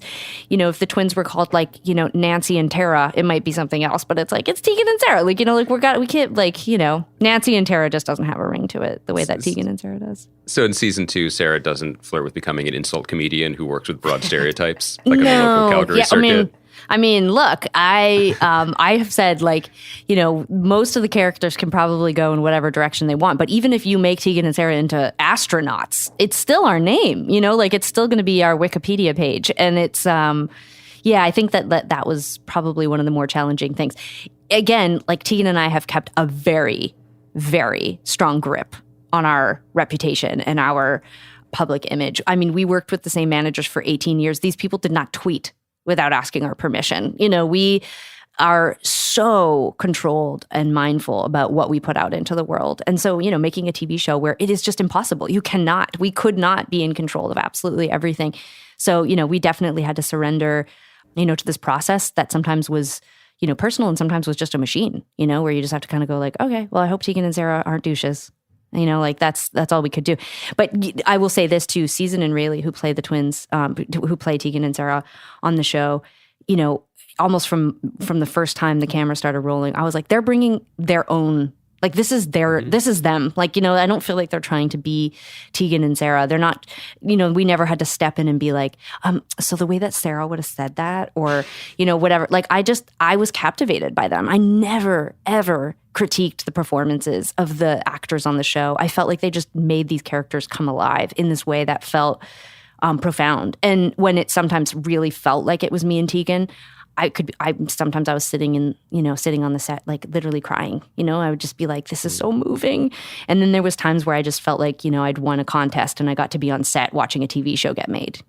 S11: if the twins were called Nancy and Tara, it might be something else, but it's like, it's Tegan and Sara. We can't Nancy and Tara just doesn't have a ring to it the way that Tegan and Sara does.
S5: So in season 2, Sara doesn't flirt with becoming an insult comedian who works with broad stereotypes like on the local Calgary circuit.
S11: I mean, look, I have said most of the characters can probably go in whatever direction they want. But even if you make Tegan and Sara into astronauts, it's still our name, it's still going to be our Wikipedia page. And it's, I think that was probably one of the more challenging things. Again, Tegan and I have kept a very, very strong grip on our reputation and our public image. I mean, we worked with the same managers for 18 years. These people did not tweet without asking our permission. We are so controlled and mindful about what we put out into the world. And so, making a TV show where it is just impossible. We could not be in control of absolutely everything. So, we definitely had to surrender, to this process that sometimes was, personal and sometimes was just a machine, where you just have to kind of go like, okay, well, I hope Tegan and Sara aren't douches. That's all we could do. But I will say this too, Season and Rayleigh, who play the twins, who play Tegan and Sara on the show, almost from the first time the camera started rolling, I was like, they're bringing their own, this is them. I don't feel like they're trying to be Tegan and Sara. They're not, we never had to step in and be like, so the way that Sara would have said that or, whatever. I was captivated by them. I never, ever critiqued the performances of the actors on the show. I felt like they just made these characters come alive in this way that felt profound. And when it sometimes really felt like it was me and Tegan, sometimes I was sitting on the set, literally crying, I would just be like, this is so moving. And then there was times where I just felt like, I'd won a contest and I got to be on set watching a TV show get made,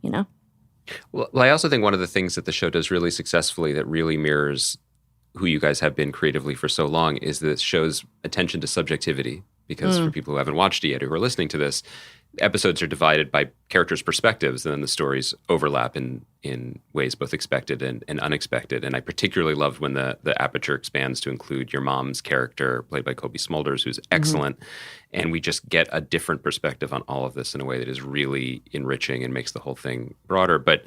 S5: Well, I also think one of the things that the show does really successfully that really mirrors who you guys have been creatively for so long is that it shows attention to subjectivity. Because for people who haven't watched it yet, who are listening to this, episodes are divided by characters' perspectives, and then the stories overlap in ways both expected and unexpected. And I particularly loved when the aperture expands to include your mom's character, played by Kobe Smulders, who's excellent. And we just get a different perspective on all of this in a way that is really enriching and makes the whole thing broader. But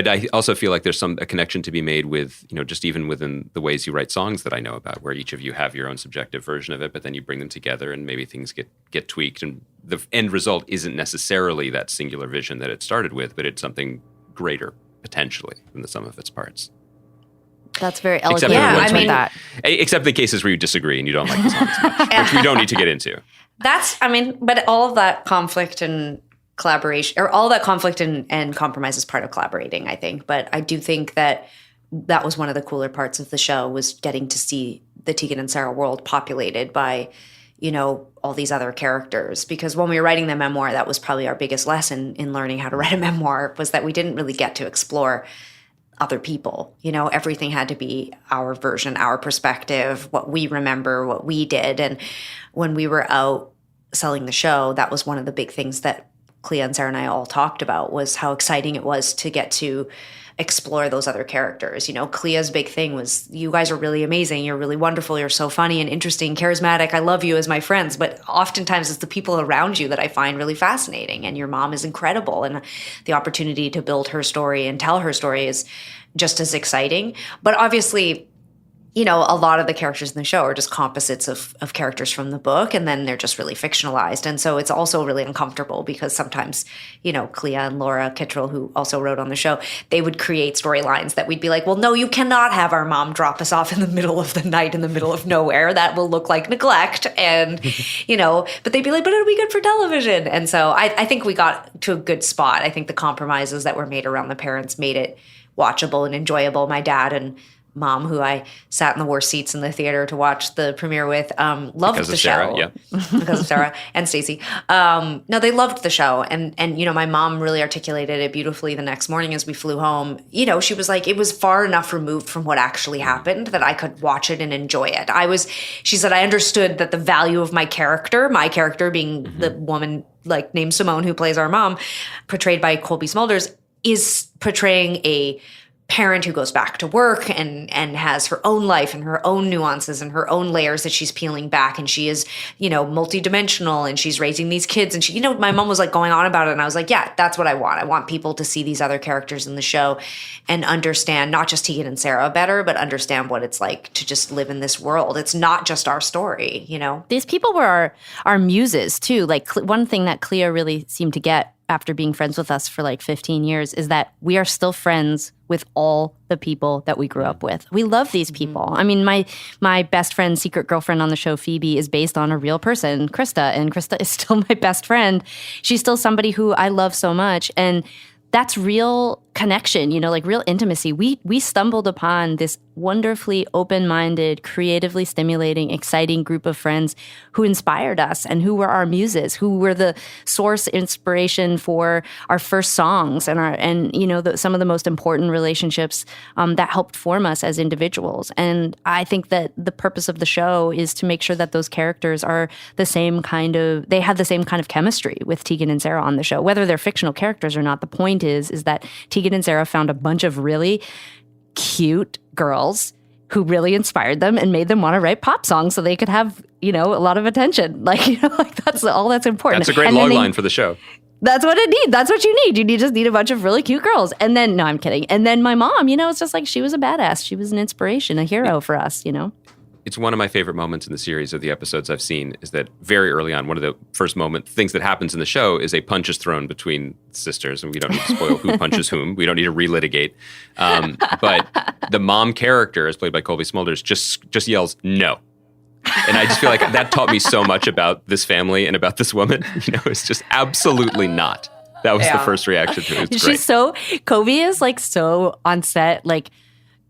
S5: I also feel like there's a connection to be made with, just even within the ways you write songs that I know about, where each of you have your own subjective version of it, but then you bring them together and maybe things get tweaked. And the end result isn't necessarily that singular vision that it started with, but it's something greater, potentially, than the sum of its parts.
S11: That's very eloquent.
S5: Except
S12: Yeah, I mean-
S11: that.
S5: Except the cases where you disagree and you don't like the song as much, which we don't need to get into.
S12: But all of that conflict and collaboration, or all that conflict and compromise is part of collaborating, I think. But I do think that was one of the cooler parts of the show, was getting to see the Tegan and Sara world populated by, all these other characters. Because when we were writing the memoir, that was probably our biggest lesson in learning how to write a memoir, was that we didn't really get to explore other people. Everything had to be our version, our perspective, what we remember, what we did. And when we were out selling the show, that was one of the big things that Clea and Sarah and I all talked about, was how exciting it was to get to explore those other characters. Clea's big thing was, you guys are really amazing. You're really wonderful. You're so funny and interesting, charismatic. I love you as my friends. But oftentimes it's the people around you that I find really fascinating. And your mom is incredible. And the opportunity to build her story and tell her story is just as exciting. But obviously, a lot of the characters in the show are just composites of characters from the book, and then they're just really fictionalized. And so it's also really uncomfortable because sometimes, Clea and Laura Kittrell, who also wrote on the show, they would create storylines that we'd be like, well, no, you cannot have our mom drop us off in the middle of the night in the middle of nowhere. That will look like neglect. And, but they'd be like, but it'll be good for television. And so I think we got to a good spot. I think the compromises that were made around the parents made it watchable and enjoyable. My dad and mom, who I sat in the worst seats in the theater to watch the premiere with, loved the show.
S5: Yeah.
S12: Because of Sarah and Stacey. No, they loved the show. And my mom really articulated it beautifully the next morning as we flew home. She was like, it was far enough removed from what actually happened that I could watch it and enjoy it. She said, I understood that the value of my character being the woman named Simone, who plays our mom, portrayed by Colby Smulders, is portraying a parent who goes back to work and has her own life and her own nuances and her own layers that she's peeling back. And she is, multidimensional, and she's raising these kids. And she, my mom was going on about it. And I was like, yeah, that's what I want. I want people to see these other characters in the show and understand not just Tegan and Sara better, but understand what it's like to just live in this world. It's not just our story,
S11: These people were our muses too. One thing that Clea really seemed to get after being friends with us for 15 years is that we are still friends with all the people that we grew up with. We love these people. I mean, my best friend's secret girlfriend on the show, Phoebe, is based on a real person, Krista, and Krista is still my best friend. She's still somebody who I love so much. And that's real connection, real intimacy. We stumbled upon this wonderfully open-minded, creatively stimulating, exciting group of friends who inspired us and who were our muses, who were the source inspiration for our first songs and some of the most important relationships that helped form us as individuals. And I think that the purpose of the show is to make sure that those characters are they have the same kind of chemistry with Tegan and Sara on the show, whether they're fictional characters or not. The point is that Tegan and Sara found a bunch of really cute girls who really inspired them and made them want to write pop songs so they could have, a lot of attention. That's all that's important.
S5: That's a great log line for the show.
S11: That's what it needs. That's what you need. You just need a bunch of really cute girls. And then, no, I'm kidding. And then my mom, it's just she was a badass. She was an inspiration, a hero for us,
S5: It's one of my favorite moments in the series of the episodes I've seen is that very early on, one of the first things that happens in the show is a punch is thrown between sisters, and we don't need to spoil who punches whom. We don't need to relitigate. But the mom character, as played by Colby Smulders, just yells, no. And I just feel like that taught me so much about this family and about this woman. It's just absolutely not. That was the first reaction to it. It's great.
S11: Colby is so on set,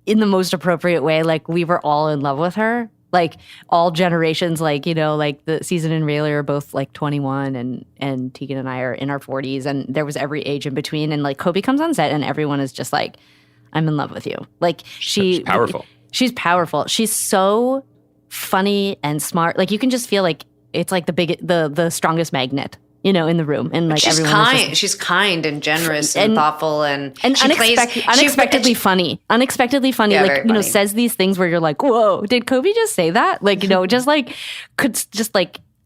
S11: in the most appropriate way. We were all in love with her. All generations, the Season and Rayleigh are both 21 and Tegan and I are in our 40s, and there was every age in between. And Colby comes on set and everyone is just I'm in love with you.
S5: She's powerful.
S11: She's powerful. She's so funny and smart. You can just feel it's the strongest magnet. In the room, and
S12: she's
S11: everyone
S12: kind. She's kind and generous and thoughtful, and
S11: unexpectedly funny. Unexpectedly funny,
S12: yeah, funny.
S11: Says these things where you're like, "Whoa, did Colby just say that?"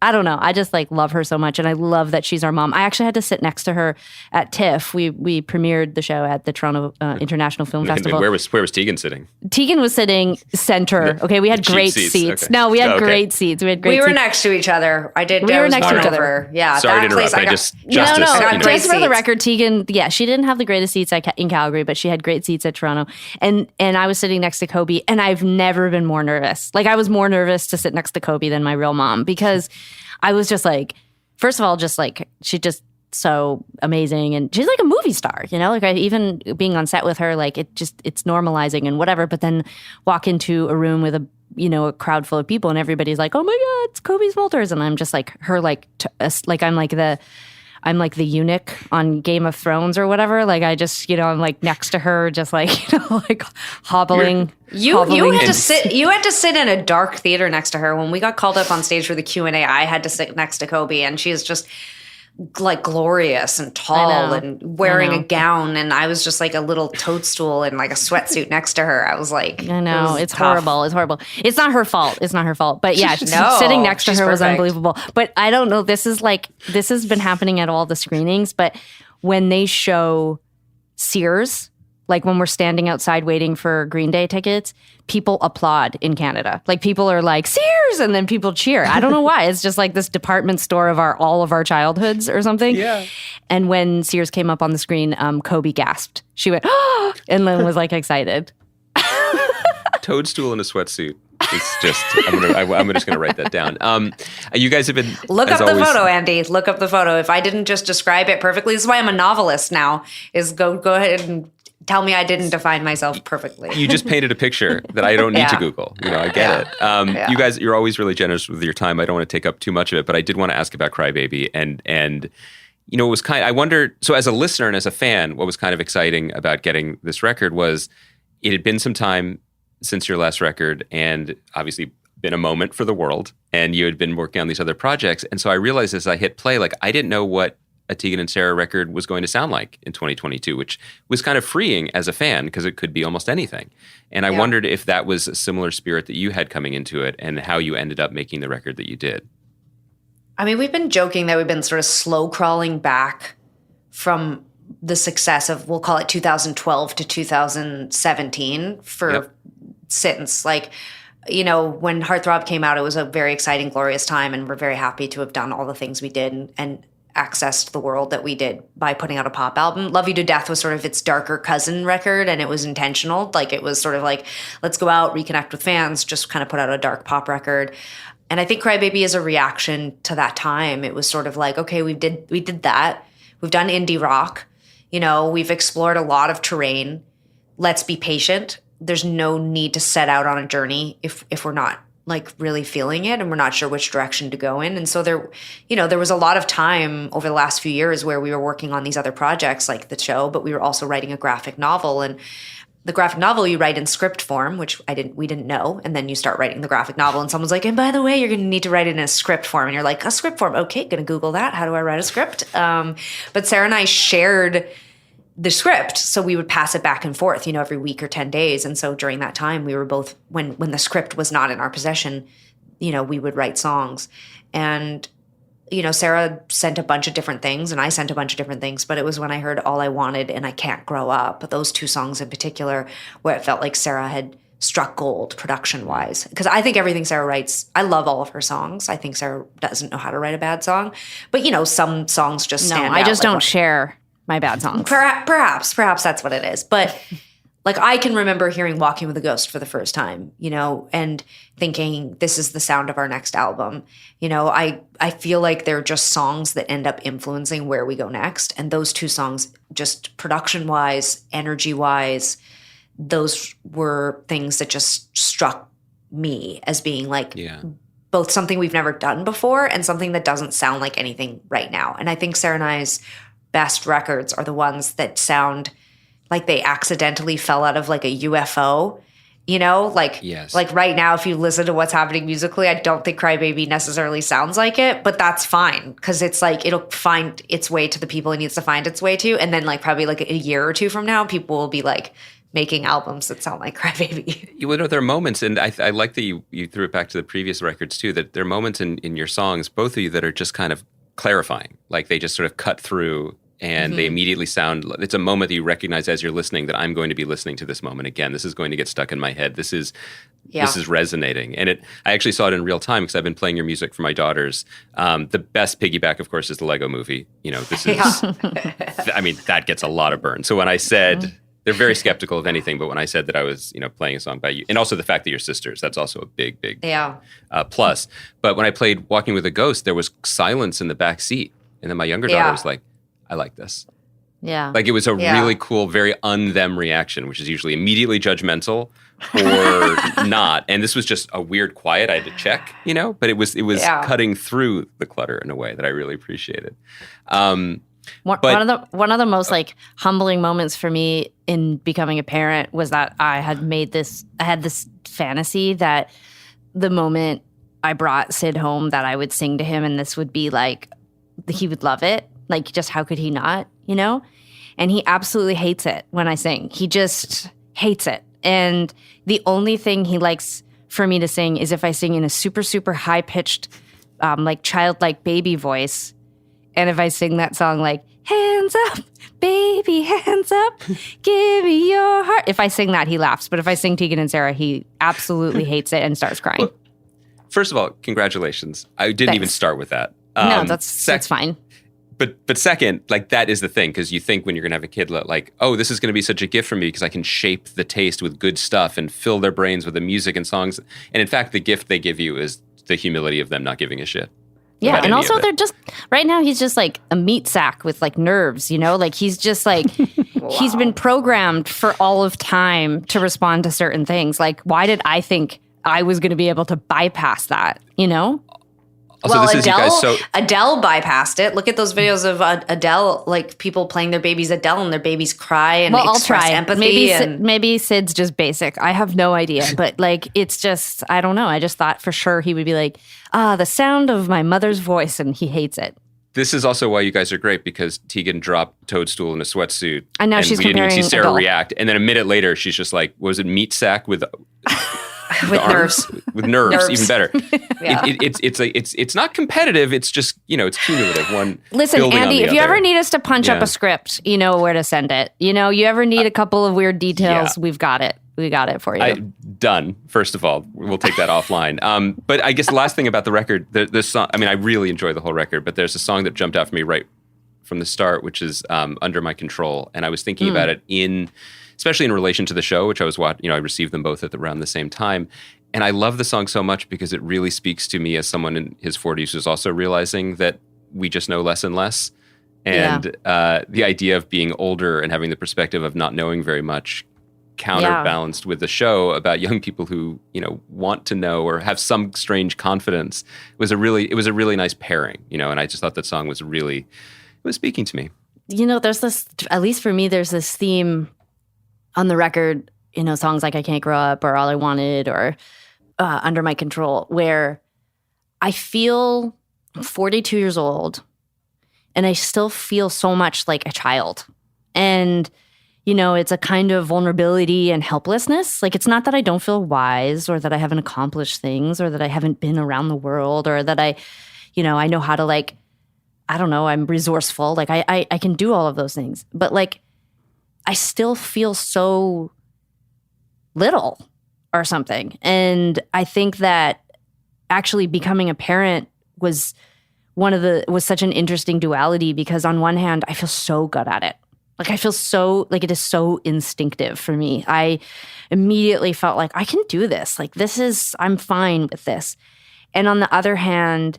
S11: I don't know. I just like love her so much, and I love that she's our mom. I actually had to sit next to her at TIFF. We premiered the show at the Toronto International Film Festival.
S5: Where was Tegan sitting?
S11: Tegan was sitting center. Okay, we had great seats.
S5: Okay.
S11: No, we had great seats. We
S12: were next to each other.
S11: We were next to each other.
S12: Yeah.
S5: Sorry to interrupt.
S11: Just for the record, Tegan, she didn't have the greatest seats in Calgary, but she had great seats at Toronto. And I was sitting next to Kobe, and I've never been more nervous. Like, I was more nervous to sit next to Kobe than my real mom, because I was just like, first of all, just like, she's just so amazing, and she's like a movie star, like even being on set with her, like it's normalizing and whatever. But then walk into a room with a crowd full of people, and everybody's like, oh my God, it's Kobe Smulders. And I'm just like her, I'm like the eunuch on Game of Thrones or whatever. Like, I just, I'm like next to her, just like, like hobbling.
S12: You had to sit in a dark theater next to her. When we got called up on stage for the Q&A, I had to sit next to Kobe, and she is just like glorious and tall and wearing a gown, and I was just like a little toadstool in like a sweatsuit next to her. I was like,
S11: I know, it's horrible. It's horrible. It's not her fault. But yeah, sitting next to her was unbelievable. But I don't know, this has been happening at all the screenings, but when they show Sears, like when we're standing outside waiting for Green Day tickets, people applaud in Canada. Like, people are like, Sears, and then people cheer. I don't know why. It's just like this department store of all of our childhoods or something. Yeah. And when Sears came up on the screen, Kobe gasped. She went, oh, and then was like excited.
S5: Toadstool in a sweatsuit. It's just, I'm just going to write that down. You guys have been...
S12: Look up the photo, Andy. Look up the photo. If I didn't just describe it perfectly, this is why I'm a novelist now, is go ahead and tell me I didn't define myself perfectly.
S5: You just painted a picture that I don't need to Google. I get it. You guys, you're always really generous with your time. I don't want to take up too much of it, but I did want to ask about Crybaby. And it was I wondered, so as a listener and as a fan, what was kind of exciting about getting this record was it had been some time since your last record, and obviously been a moment for the world, and you had been working on these other projects. And so I realized as I hit play, like, I didn't know what a Tegan and Sara record was going to sound like in 2022, which was kind of freeing as a fan, because it could be almost anything. And I wondered if that was a similar spirit that you had coming into it, and how you ended up making the record that you did.
S12: I mean, we've been joking that we've been sort of slow crawling back from the success of, we'll call it 2012 to 2017 since, like, when Heartthrob came out, it was a very exciting, glorious time, and we're very happy to have done all the things we did and accessed the world that we did by putting out a pop album. Love You to Death was sort of its darker cousin record, and it was intentional. Like, it was sort of like, let's go out, reconnect with fans, just kind of put out a dark pop record. And I think Crybaby is a reaction to that time. It was sort of like, okay, we did that. We've done indie rock. We've explored a lot of terrain. Let's be patient. There's no need to set out on a journey if we're not like really feeling it and we're not sure which direction to go in. And so there was a lot of time over the last few years where we were working on these other projects like the show, but we were also writing a graphic novel. And the graphic novel you write in script form, which we didn't know. And then you start writing the graphic novel, and someone's like, and by the way, you're going to need to write it in a script form. And you're like, a script form? Okay, going to Google that. How do I write a script? But Sara and I shared the script, so we would pass it back and forth, every week or 10 days. And so during that time, we were both, when the script was not in our possession, we would write songs. And, Sara sent a bunch of different things, and I sent a bunch of different things, but it was when I heard All I Wanted and I Can't Grow Up, those two songs in particular, where it felt like Sara had struck gold production-wise. Because I think everything Sara writes, I love all of her songs. I think Sara doesn't know how to write a bad song. But, some songs just stand out.
S11: No, I just don't share my bad songs.
S12: Perhaps that's what it is. But like, I can remember hearing Walking with a Ghost for the first time, and thinking, this is the sound of our next album. I feel like they're just songs that end up influencing where we go next. And those two songs, just production-wise, energy-wise, those were things that just struck me as being like both something we've never done before and something that doesn't sound like anything right now. And I think Sara and I's best records are the ones that sound like they accidentally fell out of like a UFO, like right now, if you listen to what's happening musically, I don't think Crybaby necessarily sounds like it, but that's fine. Cause it's like, it'll find its way to the people it needs to find its way to. And then like, probably like a year or two from now, people will be like, making albums that sound like Crybaby.
S5: You know, there are moments, and I like that you threw it back to the previous records too, that there are moments in your songs, both of you, that are just kind of clarifying. Like they just sort of cut through and they immediately sound, it's a moment that you recognize as you're listening that I'm going to be listening to this moment again. This is going to get stuck in my head. This is resonating. And I actually saw it in real time because I've been playing your music for my daughters. The best piggyback, of course, is the Lego Movie. You know, this is, I mean, that gets a lot of burn. So when I said, they're very skeptical of anything, but when I said that I was, you know, playing a song by you, and also the fact that you're sisters, that's also a big plus. But when I played Walking with a Ghost, there was silence in the back seat. And then my younger daughter was like, I like this.
S11: Yeah.
S5: Like it was a really cool, very un-them reaction, which is usually immediately judgmental or not. And this was just a weird quiet. I had to check, you know, but it was cutting through the clutter in a way that I really appreciated.
S11: One of the most like humbling moments for me in becoming a parent was that I had this fantasy that the moment I brought Sid home that I would sing to him and this would be like, he would love it. Like, just how could he not, you know? And he absolutely hates it when I sing. He just hates it. And the only thing he likes for me to sing is if I sing in a super, super high-pitched, like childlike baby voice. And if I sing that song like, hands up, baby, hands up, give me your heart. If I sing that, he laughs. But if I sing Tegan and Sara, he absolutely hates it and starts crying.
S5: Well, first of all, congratulations. I didn't even start with that.
S11: No, that's fine.
S5: But second, like that is the thing, because you think when you're going to have a kid, like, oh, this is going to be such a gift for me because I can shape the taste with good stuff and fill their brains with the music and songs. And in fact, the gift they give you is the humility of them not giving a shit.
S11: Yeah, and also they're just, right now he's just like a meat sack with like nerves, you know? Like he's just like, he's been programmed for all of time to respond to certain things. Like, why did I think I was going to be able to bypass that, you know?
S5: Also,
S12: well, Adele bypassed it. Look at those videos of Adele, like people playing their babies Adele, and their babies cry and express empathy.
S11: Maybe Sid's just basic. I have no idea, but like it's just, I don't know. I just thought for sure he would be like, the sound of my mother's voice, and he hates it.
S5: This is also why you guys are great, because Tegan dropped Toadstool in a sweatsuit,
S11: and now she's
S5: we didn't even see Sarah
S11: Adele.
S5: react. And then a minute later, she's just like, "Was it meat sack with?"
S12: nerves.
S5: With nerves, even better. It's not competitive. It's just, you know, it's cumulative.
S11: Listen, Andy, if you ever need us to punch up a script, you know where to send it. You know, you ever need a couple of weird details, we've got it. We got it for you.
S5: Done. First of all, we'll take that offline. But I guess the last thing about the record, this song, I mean, I really enjoy the whole record, but there's a song that jumped out for me right from the start, which is Under My Control. And I was thinking about it especially in relation to the show, which I was watching, you know, I received them both at around the same time. And I love the song so much because it really speaks to me as someone in his 40s who's also realizing that we just know less and less. And the idea of being older and having the perspective of not knowing very much counterbalanced with the show about young people who, you know, want to know or have some strange confidence was a really nice pairing, you know, and I just thought that song was speaking to me.
S11: You know, there's this, at least for me, there's this theme on the record, you know, songs like I Can't Grow Up or All I Wanted or Under My Control, where I feel 42 years old and I still feel so much like a child. And, you know, it's a kind of vulnerability and helplessness. Like, it's not that I don't feel wise or that I haven't accomplished things or that I haven't been around the world or that I know how to, like, I don't know, I'm resourceful. Like, I can do all of those things. But, like, I still feel so little or something. And I think that actually becoming a parent was such an interesting duality, because on one hand, I feel so good at it. Like, I feel so, like, it is so instinctive for me. I immediately felt like I can do this. Like, I'm fine with this. And on the other hand,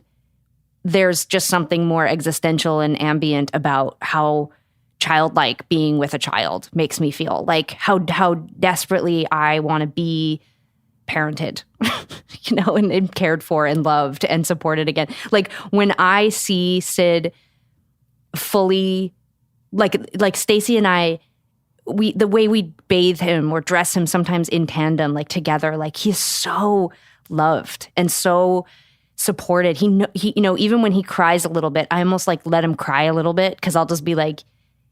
S11: there's just something more existential and ambient about how childlike being with a child makes me feel, like how desperately I want to be parented, you know, and cared for and loved and supported again. Like, when I see Sid fully, like Stacey and I, the way we bathe him or dress him sometimes in tandem, like together, like he's so loved and so supported. He, you know, even when he cries a little bit, I almost like let him cry a little bit, because I'll just be like,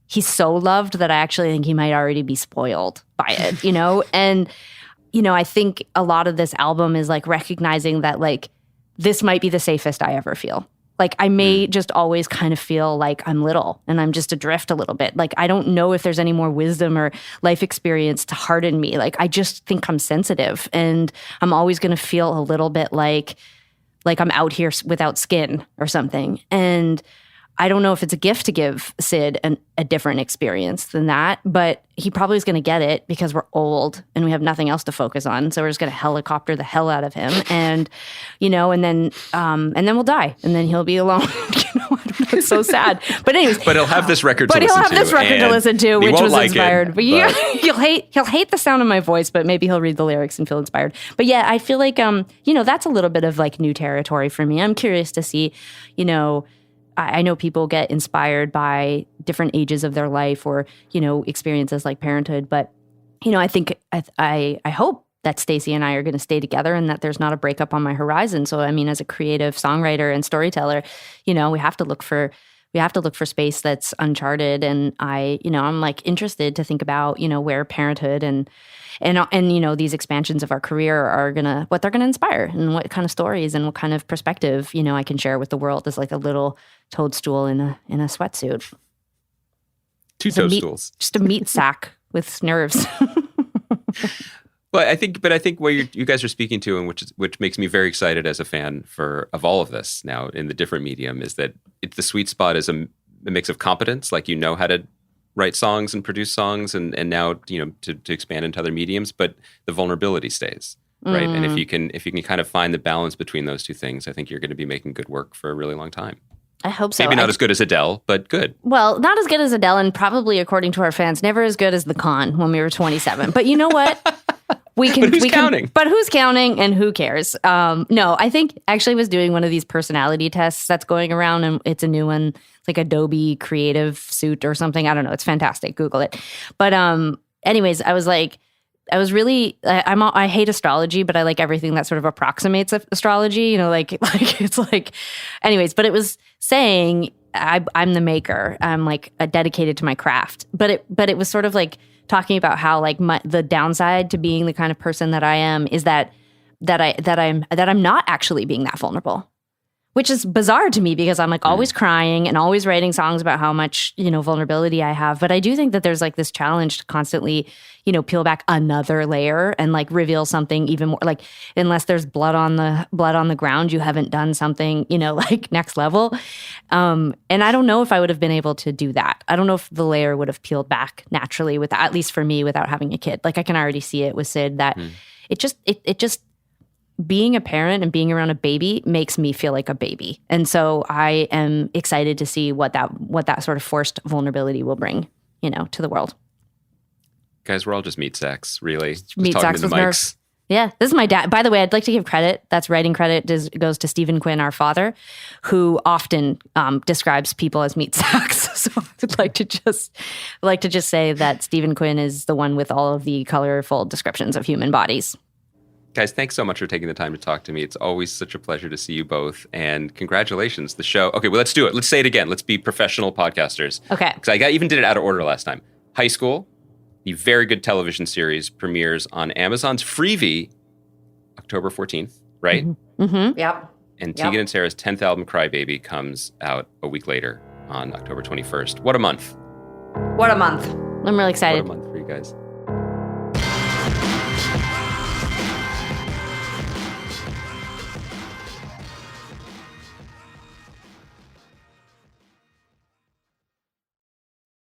S11: he's so loved that I actually think he might already be spoiled by it, you know? And, you know, I think a lot of this album is like recognizing that like this might be the safest I ever feel. Like I may just always kind of feel like I'm little and I'm just adrift a little bit. Like I don't know if there's any more wisdom or life experience to harden me. Like I just think I'm sensitive and I'm always going to feel a little bit like I'm out here without skin or something. And I don't know if it's a gift to give Sid a different experience than that, but he probably is going to get it because we're old and we have nothing else to focus on. So we're just going to helicopter the hell out of him, and you know, and then we'll die, and then he'll be alone. You know, I don't know, it's so sad. But anyways,
S5: but he'll have this record. Which was
S11: inspired. But yeah, he'll hate the sound of my voice, but maybe he'll read the lyrics and feel inspired. But yeah, I feel like you know, that's a little bit of like new territory for me. I'm curious to see, you know. I know people get inspired by different ages of their life or, you know, experiences like parenthood. But, you know, I think I hope that Stacey and I are going to stay together and that there's not a breakup on my horizon. So, I mean, as a creative songwriter and storyteller, you know, we have to look for space that's uncharted. And I'm like interested to think about, you know, where parenthood and you know, these expansions of our career are what they're gonna inspire and what kind of stories and what kind of perspective, you know, I can share with the world as like a little toadstool in a sweatsuit.
S5: Two toadstools.
S11: Just a meat sack with nerves.
S5: Well, I think what you guys are speaking to, and which makes me very excited as a fan of all of this now in the different medium, is that the sweet spot is a mix of competence, like you know how to write songs and produce songs, and now you know to expand into other mediums, but the vulnerability stays, right? And if you can kind of find the balance between those two things, I think you're going to be making good work for a really long time.
S11: I hope so.
S5: Maybe not as good as Adele, but good.
S11: Well, not as good as Adele, and probably, according to our fans, never as good as The Con when we were 27. But you know what?
S5: But who's counting?
S11: But who's counting, and who cares? No, I think actually was doing one of these personality tests that's going around, and it's a new one. It's like Adobe Creative Suite or something. I don't know. It's fantastic. Google it. But anyways, I hate astrology, but I like everything that sort of approximates astrology. You know, like it's like, anyways. But it was saying I'm the maker. I'm like dedicated to my craft. But it was sort of like talking about how like the downside to being the kind of person that I am is that I'm not actually being that vulnerable, which is bizarre to me because I'm like always crying and always writing songs about how much, you know, vulnerability I have. But I do think that there's like this challenge to constantly, you know, peel back another layer and like reveal something even more, like unless there's blood on the ground, you haven't done something, you know, like next level. And I don't know if I would have been able to do that. I don't know if the layer would have peeled back naturally at least for me, without having a kid. Like I can already see it with Sid that it just being a parent and being around a baby makes me feel like a baby. And so I am excited to see what that sort of forced vulnerability will bring, you know, to the world.
S5: Guys, we're all just meat sacks, really.
S11: Meat sacks with nerves. Yeah, this is my dad. By the way, I'd like to give credit. That's writing credit goes to Stephen Quinn, our father, who often describes people as meat sacks. So I'd like to just say that Stephen Quinn is the one with all of the colorful descriptions of human bodies.
S5: Guys, thanks so much for taking the time to talk to me. It's always such a pleasure to see you both. And congratulations, the show. Okay, well, let's do it. Let's say it again. Let's be professional podcasters.
S11: Okay.
S5: Because I even did it out of order last time. High School, the very good television series, premieres on Amazon's Freevee October 14th, right?
S11: Mm-hmm.
S12: Yep.
S5: And Tegan and Sara's 10th album, Crybaby, comes out a week later on October 21st. What a month.
S12: What a month.
S11: I'm really excited.
S5: What a month for you guys.